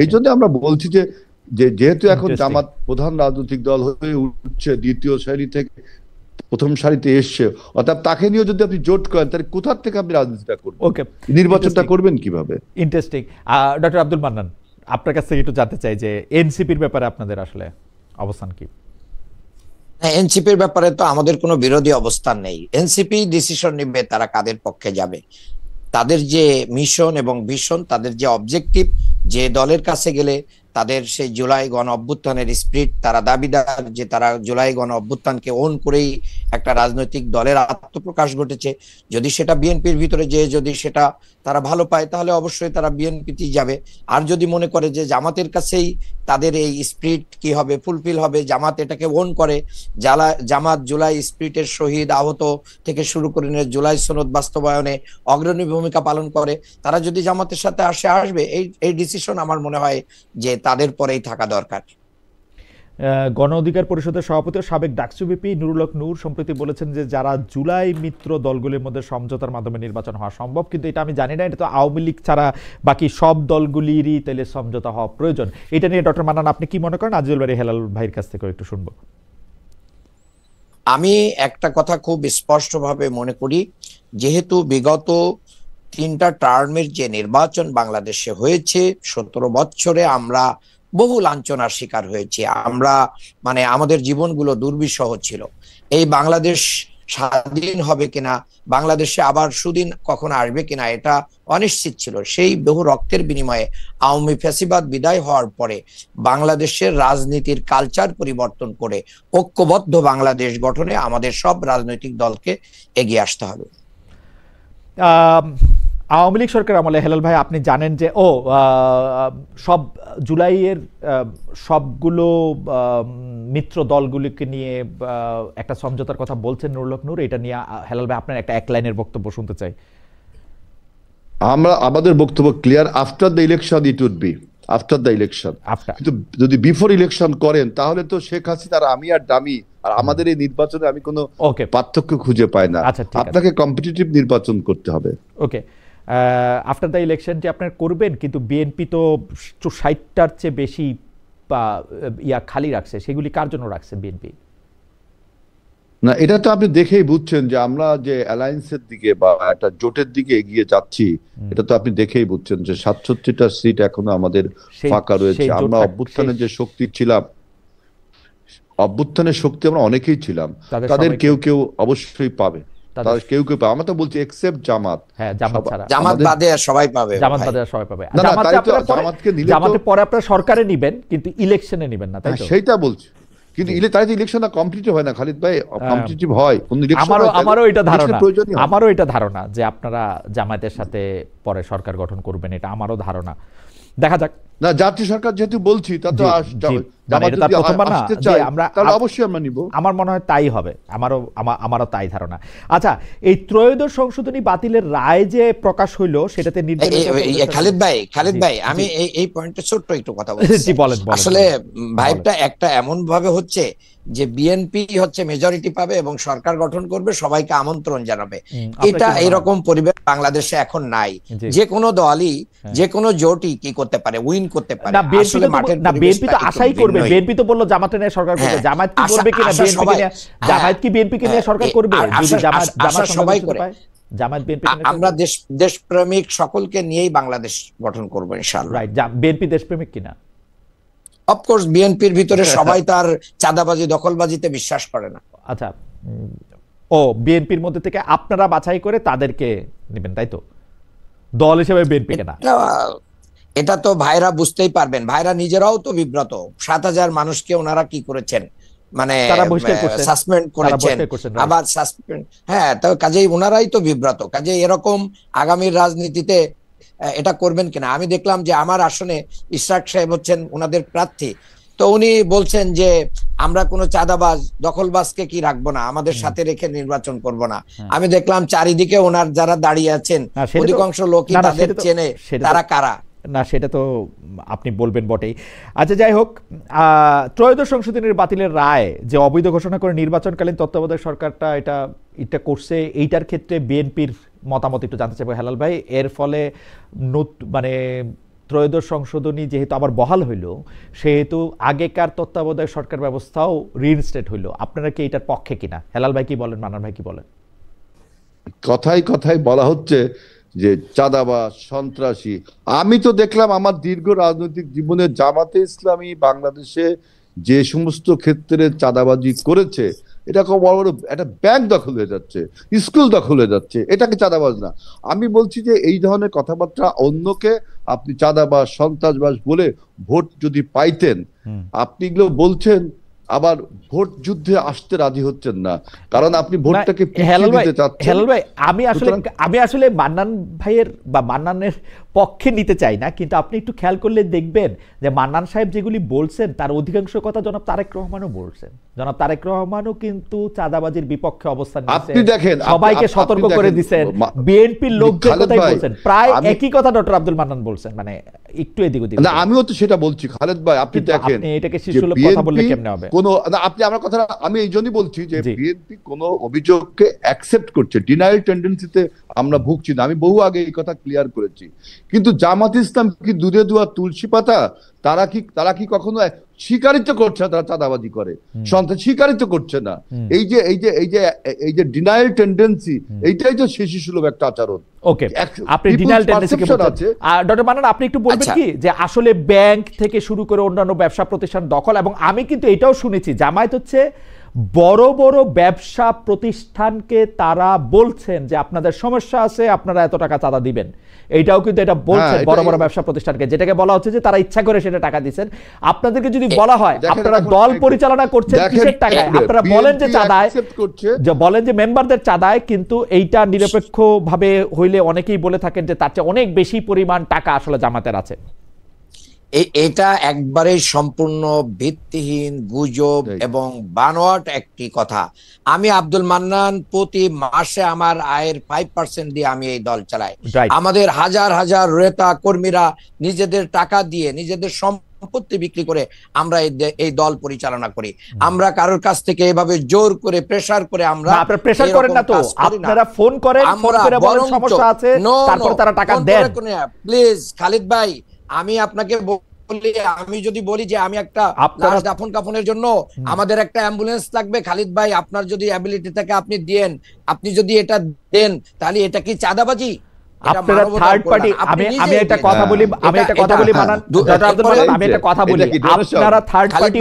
এই জন্য আমরা বলছি যে যেহেতু এখন জামাত প্রধান রাজনৈতিক দল হয়ে উঠছে, দ্বিতীয় সারি থেকে প্রথম সারিতে এসছে, অর্থাৎ তাকে নিয়ে যদি আপনি জোট করেন তাহলে কোথা থেকে আপনি রাজনীতিটা করবেন, ওকে, নির্বাচনটা করবেন কিভাবে? ইন্টারেস্টিং। ডক্টর আব্দুল মান্নান, আপনার কাছ থেকে একটু জানতে চাই যে এনসিপির ব্যাপারে আপনাদের আসলে অবস্থান কি? এনসিপির ব্যাপারে তো আমাদের কোনো বিরোধী অবস্থান নেই। এনসিপি ডিসিশন নিবে তারা কাদের পক্ষে যাবে। তাদের যে মিশন এবং ভিশন, তাদের যে অবজেক্টিভ, যে দলের কাছে গেলে তাদের সেই জুলাই গণ অভ্যুত্থানের স্পিরিট, তারা দাবিদার যে তারা জুলাই গণ অভ্যুত্থানকে ওন করেই একটা রাজনৈতিক দলের আত্মপ্রকাশ ঘটেছে। যদি সেটা বিএনপির ভিতরে যে যদি সেটা তারা ভালো পায় তাহলে অবশ্যই তারা বিএনপিতেই যাবে। আর যদি মনে করে যে জামাতের কাছেই তাদের এই স্পিরিট কি হবে, ফুলফিল হবে, জামাত এটাকে ওন করে, জামাত জুলাই স্পিরিটের শহীদ আহত থেকে শুরু করে নিয়ে জুলাই সনদ বাস্তবায়নে অগ্রণী ভূমিকা পালন করে, তারা যদি জামাতের সাথে আসবে। এই ডিসিশন আমার মনে হয় যে তাদের পরেই থাকা দরকার। গণ অধিকার পরিষদের সভাপতি ও সাবেক ডাকসু ভিপি নুরুল হক নূর সম্প্রতি বলেছেন যে যারা জুলাই মিত্র দলগুলির মধ্যে সমঝোতার মাধ্যমে নির্বাচন হওয়া সম্ভব, কিন্তু এটা আমি জানি না, এটা তো আওয়ামী লীগ ছাড়া বাকি সব দলগুলিরই তাহলে সমঝোতা হওয়া প্রয়োজন। এটা নিয়ে ডক্টর মান্নান আপনি কি মনে করেন? আজিজুল বারী হেলাল ভাইয়ের কাছ থেকে একটু শুনবো। আমি একটা কথা খুব স্পষ্টভাবে মনে করি, যেহেতু বিগত 3টা টার্মের যে নির্বাচন বাংলাদেশে হয়েছে, 17 বছরে আমরা বহু লাঞ্ছনার শিকার হয়েছি। আমরা আমাদের জীবনগুলো দুর্বিষহ ছিল। এই বাংলাদেশ স্বাধীন হবে কিনা, বাংলাদেশে আবার সুদিন কখনো আসবে কিনা, এটা অনিশ্চিত ছিল। সেই বহু রক্তের বিনিময়ে আওয়ামী ফ্যাসিবাদ বিদায় হওয়ার পরে বাংলাদেশের রাজনীতির কালচার পরিবর্তন করে ঐক্যবদ্ধ বাংলাদেশ গঠনে আমাদের সব রাজনৈতিক দলকে এগিয়ে আসতে হবে। আওয়ামী লীগ সরকার আমলে হেলাল ভাই আপনি জানেন যে সব জুলাইয়ের সবগুলো মিত্র দলগুলিকে নিয়ে একটা সমঝোতার কথা বলছেন নুরুল হক নূর। এটা নিয়ে হেলাল ভাই আপনার একটা এক লাইনের বক্তব্য শুনতে চাই। আমাদের বক্তব্য clear, after the election it would be, after the election. কিন্তু যদি বিফোর ইলেকশন করেন তাহলে তো শেখ হাসিনার আমি আর দামি, আর আমাদের এই নির্বাচনে আমি কোনো পার্থক্য খুঁজে পাই না। আপনাকে কম্পিটিটিভ নির্বাচন করতে হবে। ওকে, আফটার দ্য ইলেকশনটি আপনার করবেন, কিন্তু বিএনপি তো 60টার চেয়ে বেশি খালি রাখছে, সেগুলি কার জন্য রাখছে বিএনপি? না, এটা তো আপনি দেখেই বুঝছেন যে আমরা যে অ্যালায়েন্সের দিকে বা একটা জোটের দিকে এগিয়ে যাচ্ছি, এটা তো আপনি দেখেই বুঝছেন যে 67টা সিট এখনো আমাদের ফাঁকা রয়েছে। আমরা অভ্যুত্থানের যে শক্তি ছিলাম, অভ্যুত্থানের শক্তি আমরা অনেকেই ছিলাম, তাদের কেউ কেউ অবশ্যই পাবে, তাদের কেউ কেউ পাবে। আমরা তো বলছি এক্সেপ্ট জামাত, জামাত বাদে সবাই পাবে, জামাত বাদে সবাই পাবে। জামাতে পরে আপনারা সরকারে নিবেন কিন্তু ইলেকশনে নিবেন না, তাই তো? সেইটা বলছি, কিন্তু তাই তো ইলেকশনটা কমপ্লিট হয় না খালিদ ভাই, কম্পিটিটিভ হয় কোন ইলেকশন। আমারও এটা ধারণা যে আপনারা জামায়াতের সাথে পরে সরকার গঠন করবেন, এটা আমারও ধারণা। দেখা যাক। না, জাতীয় সরকার যেহেতু বলছি, তা তো অবশ্যই আমরা নিব। আমার মনে হয় তাই হবে, আমারও তাই ধারণা। আচ্ছা, এই ত্রয়োদশ সংশোধনী বাতিলের রায় যে প্রকাশ হইলো সেটাতে খালিদ ভাই আমি এই পয়েন্টে ছোট্ট একটু কথা বলছি। আসলে ভাইবটা একটা এমন ভাবে হচ্ছে যে বিএনপি হচ্ছে মেজরিটি পাবে এবং সরকার গঠন করবে, সবাইকে আমন্ত্রণ জানাবে। এটা এরকম পরিবেশ বাংলাদেশে এখন নাই। যে কোনো দলই যে কোনো জোটই কি করতে পারে, উইন করতে পারে। আসলে বিএনপি তো আশাই করবে, বিএনপি তো বললো জামাতে নিয়ে সরকার করবে। জামাত কি করবে কিনা, জামাত কি বিএনপিকে নিয়ে সরকার করবে? জামাত সবাই করে, জামাত বিএনপি, আমরা দেশপ্রেমিক সকলকে নিয়েই বাংলাদেশ গঠন করব ইনশাআল্লাহ। রাইট, বিএনপি দেশপ্রেমিক কিনা? অফকোর্স বিএনপির ভিতরে সবাই তার চাঁদাবাজি দখলবাজিতে বিশ্বাস করে না। আচ্ছা, বিএনপির মধ্যে থেকে আপনারা বাছাই করে তাদেরকে নেবেন, তাই তো? দল হিসেবে বিএনপি কেনা, এটা তো ভাইরা বুঝতেই পারবেন। ভাইরা নিজেরাও তো বিব্রত। 7000 মানুষকে ওনারা কি করেছেন, সাসপেন্ড করেছেন, আবার সাসপেন্ড। তো কাজেই ওনারাই তো বিব্রত। কাজেই এরকম আগামীর রাজনীতিতে এটা করবেন কিনা। আমি দেখলাম যে আমার আসনে ইশরাক সাহেব হচ্ছেন ওনাদের প্রার্থী, তো উনি বলছেন যে আমরা কোনো চাঁদাবাজ দখলবাজকে কি রাখবো না, আমাদের সাথে রেখে নির্বাচন করব না। আমি দেখলাম চারিদিকে ওনার যারা দাঁড়িয়ে আছেন অধিকাংশ লোকই তাদের চেনে, তারা কারা। না, সেটা তো আপনি বলবেন বটেই। আচ্ছা, যাই হোক, ত্রয়োদশ সংশোধনীর বাতিলের রায় যে অবৈধ ঘোষণা করে নির্বাচনকালীন তত্ত্বাবধায়ক সরকারটা এটা করছে, এইটার ক্ষেত্রে বিএনপির মতামত একটু জানতে চাইবো হেলাল ভাই। এর ফলে ত্রয়োদশ সংশোধনী যেহেতু আবার বহাল হইল, সেহেতু আগেকার তত্ত্বাবধায়ক সরকার ব্যবস্থাও রিইনস্টেট হইল। আপনারা কি এটার পক্ষে কিনা? হেলাল ভাই কি বলেন, মান্নান ভাই কি বলেন? কথায় কথায় বলা হচ্ছে যে চাঁদাবাজ, সন্ত্রাসী। আমি তো দেখলাম আমার দীর্ঘ রাজনৈতিক জীবনে জামাতে ইসলামী বাংলাদেশে যে সমস্ত ক্ষেত্রে চাঁদাবাজি করেছে, এটা খুব বড় বড় একটা ব্যাংক দখল হয়ে যাচ্ছে, স্কুল দখল হয়ে যাচ্ছে, এটাকে চাঁদাবাজ না। আমি বলছি যে এই ধরনের কথাবার্তা অন্যকে আপনি চাঁদাবাজ, সন্ত্রাসবাজ বলে ভোট যদি পাইতেন, আপনি এগুলো বলছেন, আবার ভোট যুদ্ধে আসতে রাজি হচ্ছেন না, কারণ আপনি ভোটটাকে পিছিয়ে দিতে চাচ্ছেন। হেলাল ভাই, আমি আসলে মান্নান ভাইয়ের বা মান্নানের পক্ষে নিতে চাই না, কিন্তু আপনি একটু খেয়াল করলে দেখবেন যে মান্নান সাহেব যেগুলি বলছেন তার অধিকাংশ কথা জনাব তারেক রহমানও বলছেন। জনাব তারেক রহমানও কিন্তু চাঁদাবাজির বিপক্ষে অবস্থান নিয়েছেন, আপনি দেখেন, সবাইকে সতর্ক করে দিয়েছেন। বিএনপির লোকদের কথাই বলছেন, প্রায় একই কথা ডক্টর আব্দুল মান্নান বলছেন, মানে একটু এদিক ওদিক না। আমিও তো সেটা বলছি খালেদ ভাই, আপনি দেখেন আপনি এটাকে শিশুসুলভ কথা বললে কেমনে হবে? আপনি আমার কথা, আমি এই জন্যই বলছি যে বিএনপি কোন অভিযোগকে অ্যাকসেপ্ট করছে, ডিনায়াল টেন্ডেন্সিতে আমরা ভুগছি না। আমি বহু আগে এই কথা ক্লিয়ার করেছি। কিন্তু জামাত ইসলাম কি দুধে দুয়া তুলসী পাতা? তারা কি কখনো স্বীকারিত করছে না তারা চাঁদাবাজি করে, সন্ত্রাস স্বীকারিত করছে না? এই যে ডিনায়াল টেন্ডেন্সি, এইটাই তো শিশু সুলভ একটা আচরণ। ওকে, আপনি ডিনায়াল টেন্ডেন্সি কে বলছেন? ডক্টর মান্নান, আপনি একটু বলবেন কি যে আসলে ব্যাংক থেকে শুরু করে অন্যান্য ব্যবসা প্রতিষ্ঠান দখল, এবং আমি কিন্তু এটাও শুনেছি জামায়াত হচ্ছে বড় বড় ব্যবসা প্রতিষ্ঠানকে তারা বলছেন যে আপনাদের সমস্যা আছে, আপনারা এত টাকা চাঁদা দিবেন। এইটাও কিন্তু এটা বলছেন বড় বড় ব্যবসা প্রতিষ্ঠানকে, যেটাকে বলা হচ্ছে যে তারা ইচ্ছা করে সেটা টাকা দিচ্ছেন। আপনাকে যদি বলা হয় আপনারা দল পরিচালনা করছেন কিসের টাকায়, আপনারা বলেন যে চাঁদায়, বলেন যে মেম্বারদের চাঁদায়, কিন্তু এইটা নিরপেক্ষ ভাবে হইলে অনেকেই বলে থাকেন যে তার চেয়ে অনেক বেশি পরিমাণ টাকা আসলে জামাতের আছে। এটা একবারে সম্পূর্ণ ভিত্তিহীন গুজব এবং বানোয়াট একটি কথা। আমি আব্দুল মান্নান প্রতি মাসে আমার আয়ের 5% দিয়ে আমি এই দল চালাই। আমাদের হাজার হাজার নেতা কর্মীরা নিজেদের টাকা দিয়ে, নিজেদের সম্পত্তি বিক্রি করে আমরা এই দল পরিচালনা করি। আমরা কারোর কাছ থেকে এভাবে জোর করে প্রেসার করে আমরা প্রেসার করেন না তো, আপনারা ফোন করেন, ফোন করে বলেন সমস্যা আছে, তারপর তারা টাকা দেন। প্লিজ খালিদ ভাই, আমি আপনাকে বলি, আমি যদি বলি যে আমি একটা লাশ দাফন কাফনের জন্য আমাদের একটা অ্যাম্বুলেন্স লাগবে, খালিদ ভাই আপনার যদি অ্যাবিলিটি থাকে আপনি দেন, আপনি যদি এটা দেন, তাহলে এটা কি চাঁদাবাজি? আপনারা থার্ড পার্টি, আমি একটা কথা বলি, আপনারা থার্ড পার্টি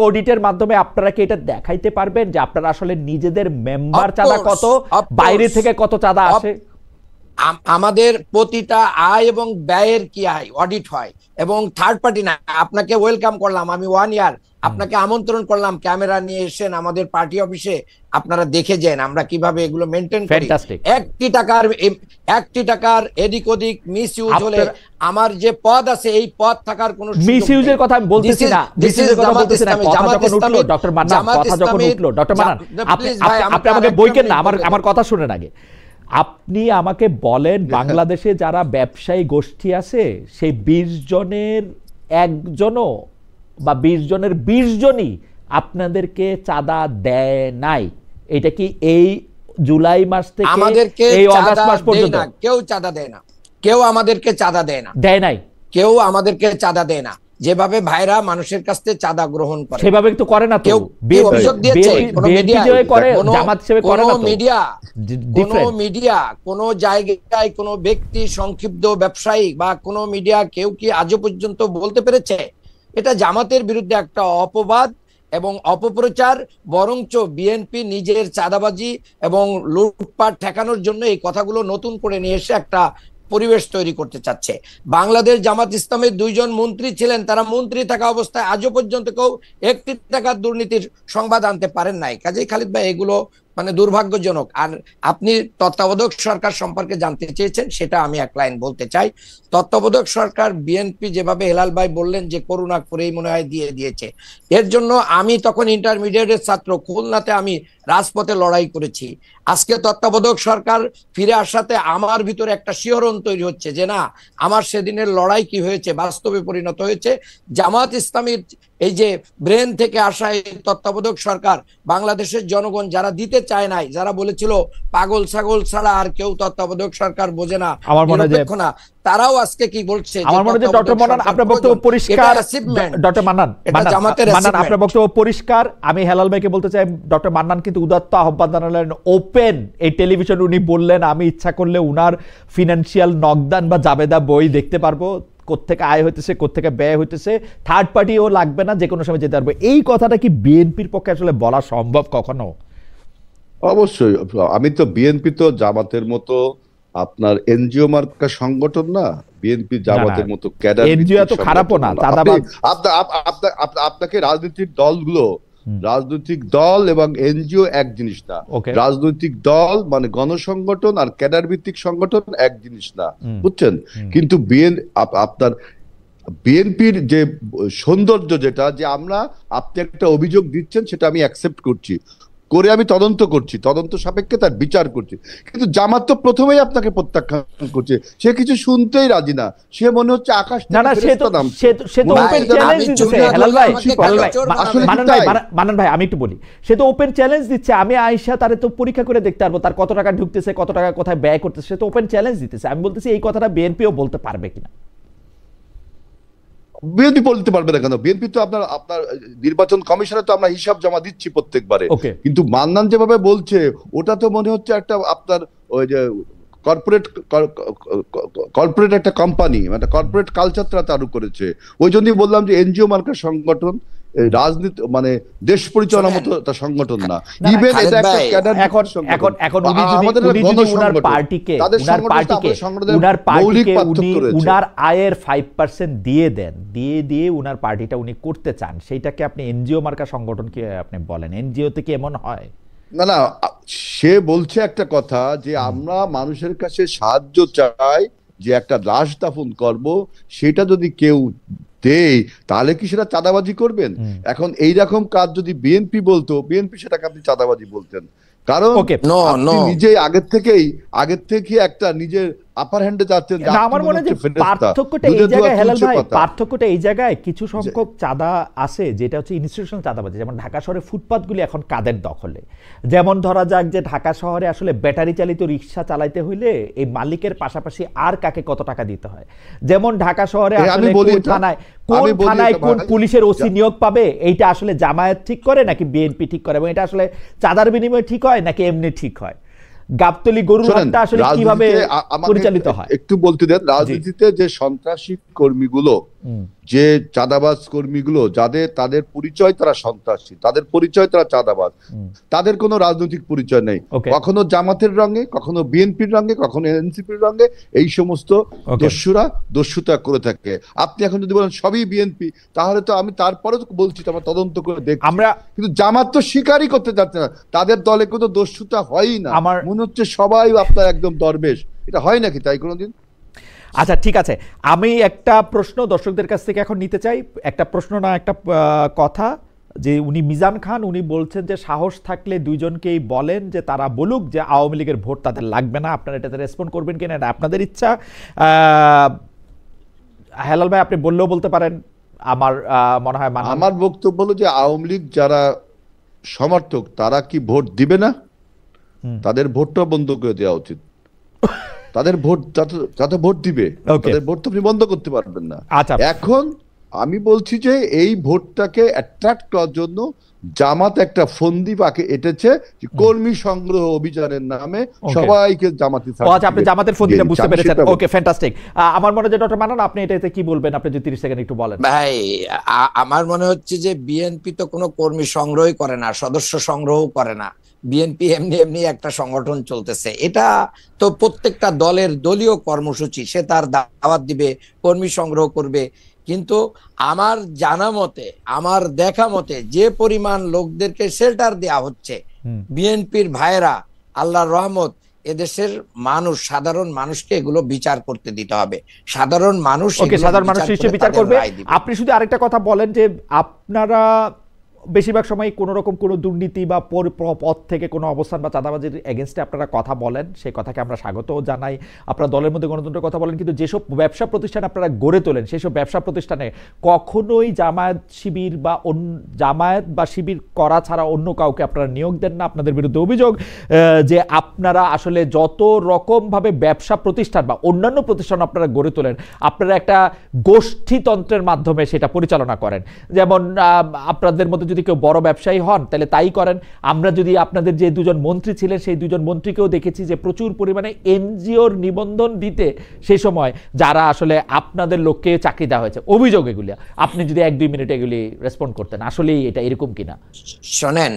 অডিটের মাধ্যমে আপনারা কি এটা দেখাইতে পারবেন যে আপনারা আসলে নিজেদের মেম্বার চাঁদা কত, বাইরে থেকে কত চাঁদা আসে? আমাদের প্রতিটা আয় এবং ব্যয়ের কি আয় অডিট হয়, এবং থার্ড পার্টি না। আপনাকে ওয়েলকাম করলাম, আমি 1 ইয়ার আপনাকে আমন্ত্রণ করলাম, ক্যামেরা নিয়ে এসেন আমাদের পার্টি অফিসে, আপনারা দেখে যান আমরা কিভাবে এগুলো মেনটেন করি। একটি টাকার এদিক ওদিক মিস ইউজ হলে আমার যে পদ আছে এই পদ থাকার কোনো মিস ইউজের কথা আমি বলতেছি না, মিসইউজের কথা বলতেছি না। কথা যখন উঠলো ডক্টর মান্নান, কথা যখন উঠলো ডক্টর মান্নান, আপনি আমাকে বইকেন না, আমার কথা শুনেন আগে। আপনি আমাকে বলেন বাংলাদেশে যারা ব্যবসায়ী গোষ্ঠী আছে সেই 20 জনের একজনও বা 20 জনের 20 জনই আপনাদেরকে চাঁদা দেয় নাই? এটা কি এই জুলাই মাস থেকে এই আগস্ট মাস পর্যন্ত কেউ চাঁদা দেয় না? কেউ আমাদেরকে চাঁদা দেয় না, দেয় নাই, কেউ আমাদেরকে চাঁদা দেয় না। যেভাবে ভাইরা মানুষের কাছ থেকে চাঁদা গ্রহণ করে সেভাবে তো করে না। কেউ অভিযোগ দিয়েছে কোন মিডিয়া, কোন জায়গায় কোন ব্যক্তি, সংক্ষিপ্ত ব্যবসায়ী বা কোন মিডিয়া কেউ কি আজও পর্যন্ত বলতে পেরেছে এটা জামাতের বিরুদ্ধে একটা অপবাদ এবং অপপ্রচার? বরঞ্চ বিএনপি নিজের চাঁদাবাজি এবং লুটপাট ঠেকানোর জন্য এই কথাগুলো নতুন করে নিয়ে এসে একটা পরিবেশ তৈরি করতে চাচ্ছে। বাংলাদেশ জামাত ইসলামের 2 জন মন্ত্রী ছিলেন, তারা মন্ত্রী থাকা অবস্থায় আজও পর্যন্ত কেউ 1 টাকার দুর্নীতির সংবাদ আনতে পারেন নাই। কাজেই খালিদ ভাই এগুলো মানে দুর্ভাগ্যজনক। আর আপনি তত্ত্বাবধায়ক সরকার সম্পর্কে জানতে চেয়েছেন, সেটা আমি এক লাইন বলতে চাই। তত্ত্বাবধায়ক সরকার বিএনপি যেভাবে হেলাল ভাই বললেন যে করুণা করেই মনে হয় দিয়েছে, এর জন্য আমি তখন ইন্টারমিডিয়েটের ছাত্র, খুলনাতে আমি রাজপথে লড়াই করেছি। আজকে তত্ত্বাবধায়ক সরকার ফিরে আসাতে আমার ভিতরে একটা শিহরণ তৈরি হচ্ছে যে না, আমার সেদিনের লড়াই কি হয়েছে, বাস্তবে পরিণত হয়েছে। জামাত ইসলামীর এই যে ব্রেন থেকে আসা এই তত্ত্বাবধায়ক সরকার, বাংলাদেশের জনগণ যারা দিতে চায় নাই, যারা বলেছিল পাগল ছাগল ছাড়া আর কেউ তত্ত্বাবধায়ক সরকার বোঝে না, আমার মনে হয় নিরপেক্ষ না, তারাও আজকে কি বলছে? আমার মনে হয় ডক্টর মান্নান আপনার বক্তব্য পরিষ্কার। ডক্টর মান্নান, আপনার বক্তব্য পরিষ্কার। আমি হেলাল ভাইকে বলতে চাই, ডক্টর মান্নান কিন্তু উদাত্ত আহ্বান জানালেন, ওপেন এই টেলিভিশন উনি বললেন আমি ইচ্ছা করলে উনার ফিনান্সিয়াল নকদান বা জাবেদা বই দেখতে পারবো, কোত্থেকে আয় হইতেছে কোত্থেকে ব্যয় হইতেছে, থার্ড পার্টিও লাগবে না, যে কোনো সময় যেতে পারবো। এই কথাটা কি বিএনপির পক্ষে আসলে বলা সম্ভব কখনো? অবশ্যই। আমি তো বিএনপি তো জামাতের মতো আপনার এনজিও মার্কা সংগঠন না, বিএনপি জামাতের মতো ক্যাডার এনজিও তো খারাপও না, চাঁদাবাজ। আপনাকে রাজনৈতিক দলগুলো, রাজনৈতিক দল এবং এনজিও এক জিনিস না। রাজনৈতিক দল মানে গণসংগঠন আর ক্যাডার ভিত্তিক সংগঠন এক জিনিস না, বুঝছেন? কিন্তু আপনার বিএনপির যে সৌন্দর্য, যেটা যে আপনি একটা অভিযোগ দিচ্ছেন সেটা আমি অ্যাকসেপ্ট করছি, করে আমি তদন্ত করছি, তদন্ত সাপেক্ষে তার বিচার করছি। কিন্তু জামাত তো প্রথমেই আপনাকে প্রত্যাখ্যান করছে, সে কিছু শুনতেই রাজি না, সে মনে হচ্ছে আকাশ থেকে ফেরেশতা নামছে। মান্নান ভাই আমি একটু বলি, সে তো ওপেন চ্যালেঞ্জ দিচ্ছে, আমি আয়েশা তারে তো পরীক্ষা করে দেখতে পারবো, তার কত টাকা ঢুকতেছে, কত টাকা কোথায় ব্যয় করতেছে, সে তো ওপেন চ্যালেঞ্জ দিতেছে। আমি বলতেছি এই কথাটা বিএনপিও বলতে পারবে কিনা? বিএনপি বলতে পারবে না কেন? বিএনপি তো আপনার নির্বাচন কমিশনে তো আমরা হিসাব জমা দিচ্ছি প্রত্যেকবারে। কিন্তু মান্নান যেভাবে বলছে ওটা তো মনে হচ্ছে একটা আপনার ওই যে কর্পোরেট একটা কোম্পানি, মানে কর্পোরেট কালচারটা চালু করেছে। ওই জন্যই বললাম যে এনজিও মার্কা সংগঠন রাজনীতি মানে দেশ পরিচালনার মতো একটা সংগঠন না। ইভেন এটা একটা ক্যাডার সংগঠন। এখন উনি যদি উনার পার্টিকে উনার আয়ের 5% দিয়ে দেন, দিয়ে উনার পার্টিটা উনি করতে চান, সেইটাকে আপনি এনজিও মার্কা সংগঠন কি আপনি বলেন? এনজিও তে কি এমন হয়? না না, সে বলছে একটা কথা যে আমরা মানুষের কাছে সাহায্য চাই, যে একটা লাশ দাফন করব, সেটা যদি কেউ দেয় তাহলে কি সেটা চাঁদাবাজি করবেন? এখন এইরকম কাজ যদি বিএনপি বলতো, বিএনপি সেটাকে আপনি চাঁদাবাজি বলতেন। কারণ আপনি নিজেই আগের থেকে একটা নিজের আপার হ্যান্ডে যাচ্ছেন। আমার মনে হয় পার্থক্যটা এই জায়গায়, হেলাল ভাই, পার্থক্যটা এই জায়গায় কিছু সংখ্যক চাঁদা আছে যেটা হচ্ছে ইনস্টিটিউশনাল চাঁদাবাজি। যেমন ঢাকা শহরে ফুটপাথগুলি এখন কাদের দখলে? যেমন ধরা যাক যে ঢাকা শহরে আসলে ব্যাটারি চালিত রিক্সা চালাইতে হইলে এই মালিকের পাশাপাশি আর কাকে কত টাকা দিতে হয়। যেমন ঢাকা শহরে আসলে কোন থানায় কোন পুলিশের ওসি নিয়োগ পাবে, এইটা আসলে জামায়াত ঠিক করে নাকি বিএনপি ঠিক করে, এবং এটা আসলে চাঁদার বিনিময়ে ঠিক হয় নাকি এমনি ঠিক হয়? গাবতলী গরুর হাটটা আসলে কিভাবে পরিচালিত হয় একটু বলতে দেন। রাজনীতিতে যে সন্ত্রাসী কর্মীগুলো, যে চাঁদাবাজ কর্মীগুলো, তাদের পরিচয় তারা সন্ত্রাসী, তাদের পরিচয় তারা চাঁদাবাজ, তাদের কোনো রাজনৈতিক পরিচয় নেই। কখনো জামাতের রঙে, কখনো বিএনপির রঙে, কখনো এনসিপির রঙে এই সমস্ত দস্যুরা দস্যুতা করে থাকে। আপনি এখন যদি বলেন সবই বিএনপি, তাহলে তো আমি তারপরে বলছি আমরা তদন্ত করে দেখি। কিন্তু জামাত তো স্বীকারই করতে যাচ্ছে না, তাদের দলে কোনো দস্যুতা হয়ই না। মনে হচ্ছে সবাই আপনার একদম দরবেশ। এটা হয় নাকি তাই কোনোদিন? আচ্ছা ঠিক আছে, আমি একটা প্রশ্ন দর্শকদের কাছ থেকে এখন নিতে চাই, একটা প্রশ্ন না একটা কথা, যে উনি মিজান খান উনি বলছেন যে সাহস থাকলে দুইজনকেই বলেন যে তারা বলুক যে আওয়ামী লীগের ভোট তাদের লাগবে না। আপনারা এটাতে রেসপন্ড করবেন কিনা এটা আপনাদের ইচ্ছা। হেলাল ভাই আপনি বললেও বলতে পারেন। আমার মনে হয় আমার বক্তব্য হলো যে আওয়ামী লীগ যারা সমর্থক তারা কি ভোট দিবে না? তাদের ভোটটা বন্ধ করে দেওয়া উচিত। তাদের ভোট যাতে ভোট দিবে, তাদের ভোট তো আপনি বন্ধ করতে পারবেন না। এখন আমি বলছি যে এই ভোটটাকে অ্যাট্রাক্ট করার জন্য জামাত একটা ফন্দি পাকে এঁটেছে, কর্মী সংগ্রহ অভিযানের নামে সবাইকে জামাতি। আপনি জামাতের ফন্দিটা বুঝতে পেরেছেন, ওকে ফ্যান্টাস্টিক। আমার মনে হয় ডক্টর মান্নান আপনি এটাতে কি বলবেন? আপনি যদি 30 সেকেন্ড একটু বলেন। ভাই আমার মনে হচ্ছে যে বিএনপি তো কোনো কর্মী সংগ্রহই করে না, সদস্য সংগ্রহ করে না। বিএনপি এমনি একটা সংগঠন চলতেছে, এটা তো প্রত্যেকটা দলের দলীয় কর্মসূচি, সে তার দাওয়াত দিবে, কর্মী সংগ্রহ করবে। কিন্তু আমার জানা মতে, আমার দেখা মতে যে পরিমাণ লোকদেরকে শেল্টার দেওয়া হচ্ছে, বিএনপির ভাইরা, আল্লাহর রহমত, এদেশের মানুষ, সাধারণ মানুষকে এগুলো বিচার করতে দিতে হবে। সাধারণ মানুষ বিচার করবে। আপনি শুধু আরেকটা কথা বলেন যে আপনারা বেশিরভাগ সময় কোনো রকম কোনো দুর্নীতি বা পদ থেকে কোনো অবস্থান বা চাঁদাবাজির এগেনস্টে আপনারা কথা বলেন, সেই কথাকে আমরা স্বাগতও জানাই। আপনারা দলের মধ্যে গণতন্ত্রের কথা বলেন, কিন্তু যেসব ব্যবসা প্রতিষ্ঠান আপনারা গড়ে তোলেন সেই সব ব্যবসা প্রতিষ্ঠানে কখনোই জামায়াত শিবির বা জামায়াত বা শিবির করা ছাড়া অন্য কাউকে আপনারা নিয়োগ দেন না। আপনাদের বিরুদ্ধে অভিযোগ যে আপনারা আসলে যত রকমভাবে ব্যবসা প্রতিষ্ঠান বা অন্যান্য প্রতিষ্ঠান আপনারা গড়ে তোলেন, আপনারা একটা গোষ্ঠীতন্ত্রের মাধ্যমে সেটা পরিচালনা করেন। যেমন আপনাদের মধ্যে যদি কেউ বড় ব্যবসায়ী হন তাহলে তাই করেন। আমরা যদি আপনাদের যে দুজন মন্ত্রী ছিলেন সেই দুজন মন্ত্রীকেও দেখেছি যে প্রচুর পরিমাণে এনজিওর নিবন্ধন দিতে সেই সময় যারা আসলে আপনাদের লোককে চাকরি দেওয়া হয়েছে। অভিযোগ এগুলি, আপনি যদি 1-2 মিনিট এগুলি রেসপন্ড করতেন, আসলেই এটা এরকম কিনা? শোনেন,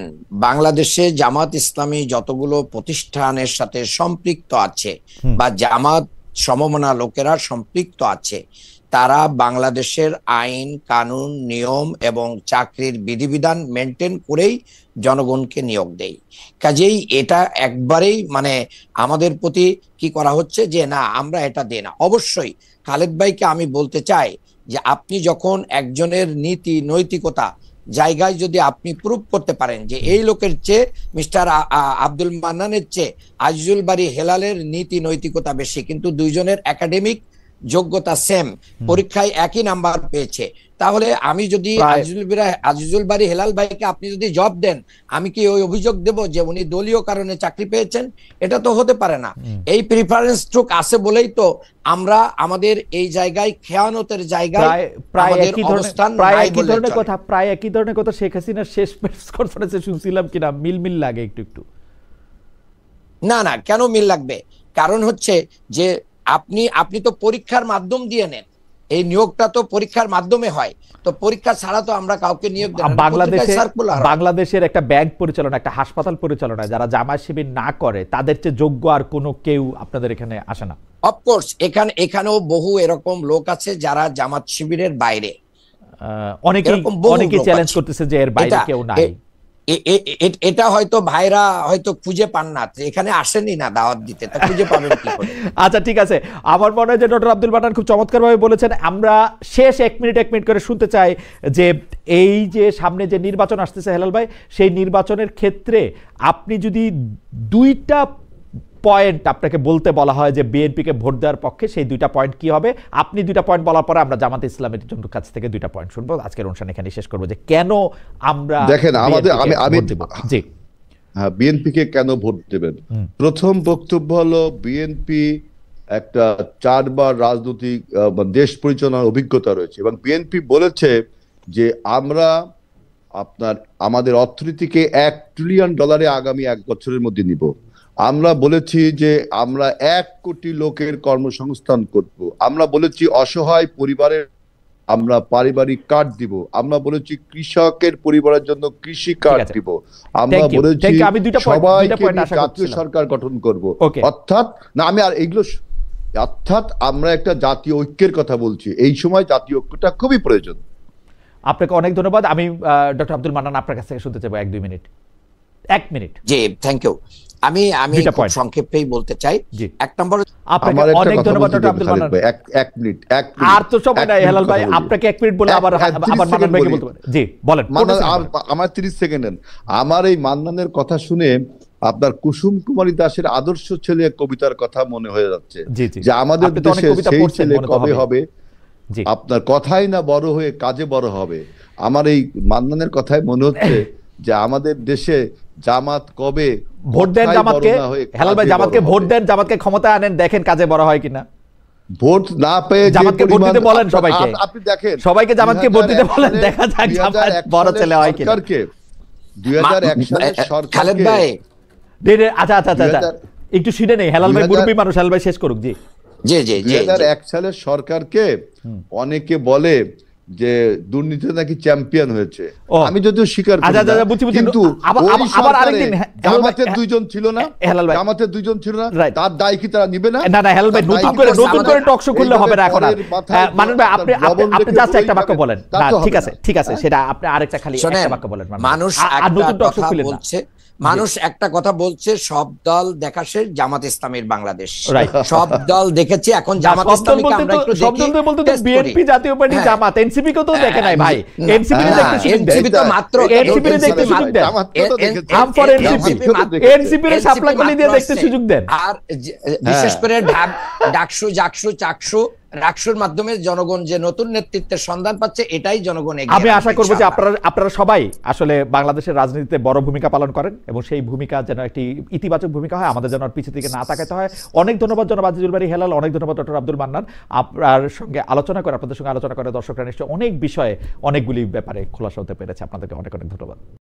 বাংলাদেশে জামাত ইসলামী যতগুলো প্রতিষ্ঠানের সাথে সম্পৃক্ত আছে বা জামাত সমমনা লোকেরা সম্পৃক্ত আছে, তারা বাংলাদেশের আইন কানুন নিয়ম এবং চাকরির বিধিবিধান মেনটেন করেই জনগণকে নিয়োগ দেয়। কাজেই এটা একবারেই মানে আমাদের প্রতি কি করা হচ্ছে যে না আমরা এটা দেই না। অবশ্যই খালেদ ভাইকে আমি বলতে চাই যে আপনি যখন একজনের নীতি নৈতিকতা জায়গায় যদি আপনি প্রুভ করতে পারেন যে এই লোকের চেয়ে মিস্টার আব্দুল মান্নানের চেয়ে আজিজুল বারী হেলালের নীতি নৈতিকতা বেশি, কিন্তু দুইজনের একাডেমিক যোগ্যতা সেম, পরীক্ষায় একই নাম্বার পেয়েছে, তাহলে আমি যদি আজিজুল বারী হেলাল ভাইকে আপনি যদি জব দেন, আমি কি ওই অভিযোগ দেব যে উনি দলীয় কারণে চাকরি পেয়েছেন? এটা তো হতে পারে না। এই প্রিফারেন্স স্ট্রোক আছে বলেই তো আমরা আমাদের এই জায়গায় খেয়ানতের জায়গায় প্রায় একই ধরনের কথা শেখ হাসিনার শেষ প্রেস কনফারেন্সে শুনছিলাম কিনা, মিল লাগে একটু একটু। না না, কেন মিল লাগবে? কারণ হচ্ছে যে আপনি তো পরীক্ষার মাধ্যম দিয়ে নেন, এই নিয়োগটা তো পরীক্ষার মাধ্যমে হয়, তো পরীক্ষা ছাড়া তো আমরা কাউকে নিয়োগ দেব না। বাংলাদেশের একটা ব্যাংক পরিচালনা, একটা হাসপাতাল পরিচালনা যারা জামায়াত শিবির না করে তাদের চেয়ে যোগ্য আর কোনো কেউ আপনাদের এখানে আসে না? অফকোর্স এখানেও বহু এরকম লোক আছে যারা জামাত শিবিরের বাইরে, অনেকে চ্যালেঞ্জ করতেছে যে এর বাইরে কেউ নাই। এটা হয়তো ভাইরা হয়তো খুঁজে পান না, এখানে আসেনি না দাওয়াত দিতে, তা খুঁজে পাবেন কি করে? আচ্ছা ঠিক আছে, আমার মনে হয় যে ডক্টর আব্দুল মান্নান খুব চমৎকারভাবে বলেছেন। আমরা শেষ এক মিনিট করে শুনতে চাই যে এই যে সামনে যে নির্বাচন আসতেছে হেলাল ভাই, সেই নির্বাচনের ক্ষেত্রে আপনি যদি 2টা পয়েন্ট আপনাকে বলতে বলা হয় যে বিএনপিকে ভোট দেওয়ার পক্ষে, সেই 2টা পয়েন্ট কি হবে? আপনি 2টা পয়েন্ট বলার পরে আমরা জামাত ইসলামের কাছ থেকে 2টা পয়েন্ট শুনবো। আজকের অনুষ্ঠান এখানে শেষ করবো যে কেন আমরা দেখেন বিএনপিকে কেন ভোট দেবেন। প্রথম বক্তব্য হলো বিএনপি একটা 4বার রাজনৈতিক দেশ পরিচালনার অভিজ্ঞতা রয়েছে এবং বিএনপি বলেছে যে আমরা আমাদের অর্থনীতিকে $1 ট্রিলিয়ন আগামী 1 বছরের মধ্যে নিব। আমরা বলেছি যে আমরা 1 কোটি লোকের কর্মসংস্থান করব। আমরা বলেছি অসহায় পরিবারের আমরা পারিবারিক কার্ড দিব। আমরা বলেছি কৃষকের পরিবারের জন্য কৃষি কার্ড দিব। আমরা বলেছি সবাইকে জাতীয় সরকার গঠন করব। অর্থাৎ আমরা একটা জাতীয় ঐক্যের কথা বলছি। এই সময় জাতীয় ঐক্যটা খুবই প্রয়োজন। আপনাকে অনেক ধন্যবাদ। আমি ডক্টর আব্দুল মান্নান আপনার কাছ থেকে শুনতে চাইবো 1-2 মিনিট। 1 মিনিট। জি, থ্যাংক ইউ। আমি সংক্ষেপেই বলতে চাই। 1 নম্বর, আপনাকে অনেক ধন্যবাদ ডক্টর আব্দুল মান্নান। 1 মিনিট আর তো সময় নাই হেলাল ভাই, আপনাকে 1 মিনিট বলে আবার মান্নান ভাইকে বলতে পারেন। জি বলেন। আমার 30 সেকেন্ড দেন। আমার এই মান্নানের কথা শুনে আপনার কুসুম কুমারী দাসের আদর্শ ছেলে কবিতার কথা মনে হয়ে যাচ্ছে যে আমাদের দেশে সেই ছেলে কবে হবে, আপনার কথাই না বড় হয়ে কাজে বড় হবে। আমার এই মান্নানের কথাই মনে হচ্ছে যে আমাদের দেশে জামাত কবে ভোট দেন, জামাতকে হেলাল ভাই জামাতকে ভোট দেন, জামাতকে ক্ষমতায় আনেন, দেখেন কাজে বড় হয় কিনা। ভোট না পেয়ে জামাতকে ভোট দিতে বলেন সবাইকে, আপনি দেখেন সবাইকে জামাতকে ভোট দিতে বলেন, দেখা যাক জামাত বড় ছেলে হয় কিনা। 2001 সালে সরকার খালেদ ভাই আচ্ছা একটু শুনে নেই, হেলাল ভাই মুরব্বী মানুষ, হেলাল ভাই শেষ করুক। জি জি জি। 2001 সালের সরকারকে অনেকে বলে যে দুর্নীতিতে নাকি চ্যাম্পিয়ন হয়েছে। আমি যদিও স্বীকার করি না, কিন্তু আবার আরেকদিন জামাতের 2জন ছিল না, জামাতের 2জন ছিল না, তার দায় কি তারা নিবে না? না না হেলাল ভাই, নতুন করে টক শো খুললে হবে না এখন। মানন ভাই আপনি জাস্ট একটা বাক্য বলেন। না ঠিক আছে সেটা আপনি আরেকটা খালি একটা বাক্য বলেন। মানুষ একটা কথা বলছে মানুষ একটা কথা বলছে, সব দল দেখা শেষ, জামাত ইসলামীর বাংলাদেশ। Right. সব দল দেখেছি, এখন জামাত ইসলামীকে আমরা একটু দেখি, test করি। বিএনপি, জাতীয় পার্টি, হ্যাঁ। জামাত, এনসিপি কেও তো দেখে নাই ভাই। না, এনসিপি কে দেখতে সুযোগ দেন। এনসিপি তো মাত্র NCP রে দেখতে সুযোগ দেন। আম ফর এনসিপি, এনসিপি রে শাপলা কলি দিয়ে দেখতে সুযোগ দেন। আর বিশেষ করে ডাকসু, জাকসু, চাকসু, রাকসুর মাধ্যমে জনগণ যে নতুন নেতৃত্বের সন্ধান পাচ্ছে, এটাই জনগণ এগিয়ে আমি আশা রাখবে করব যে ইনশাআল্লাহ। আপনারা সবাই আসলে বাংলাদেশের রাজনীতিতে বড় ভূমিকা পালন করেন এবং সেই ভূমিকা যেন একটি ইতিবাচক ভূমিকা হয়, আমাদের যেন আর পিছু থেকে না তাকাতে হয়। অনেক ধন্যবাদ জনাব আজিজুল বারী হেলাল, অনেক ধন্যবাদ ডক্টর আব্দুল মান্নান। আপনাদের সঙ্গে আলোচনা করে দর্শকরা নিশ্চয় অনেক বিষয়ে, অনেকগুলি ব্যাপারে খোলাসা হতে পেরেছে। আপনাদেরকে অনেক অনেক ধন্যবাদ।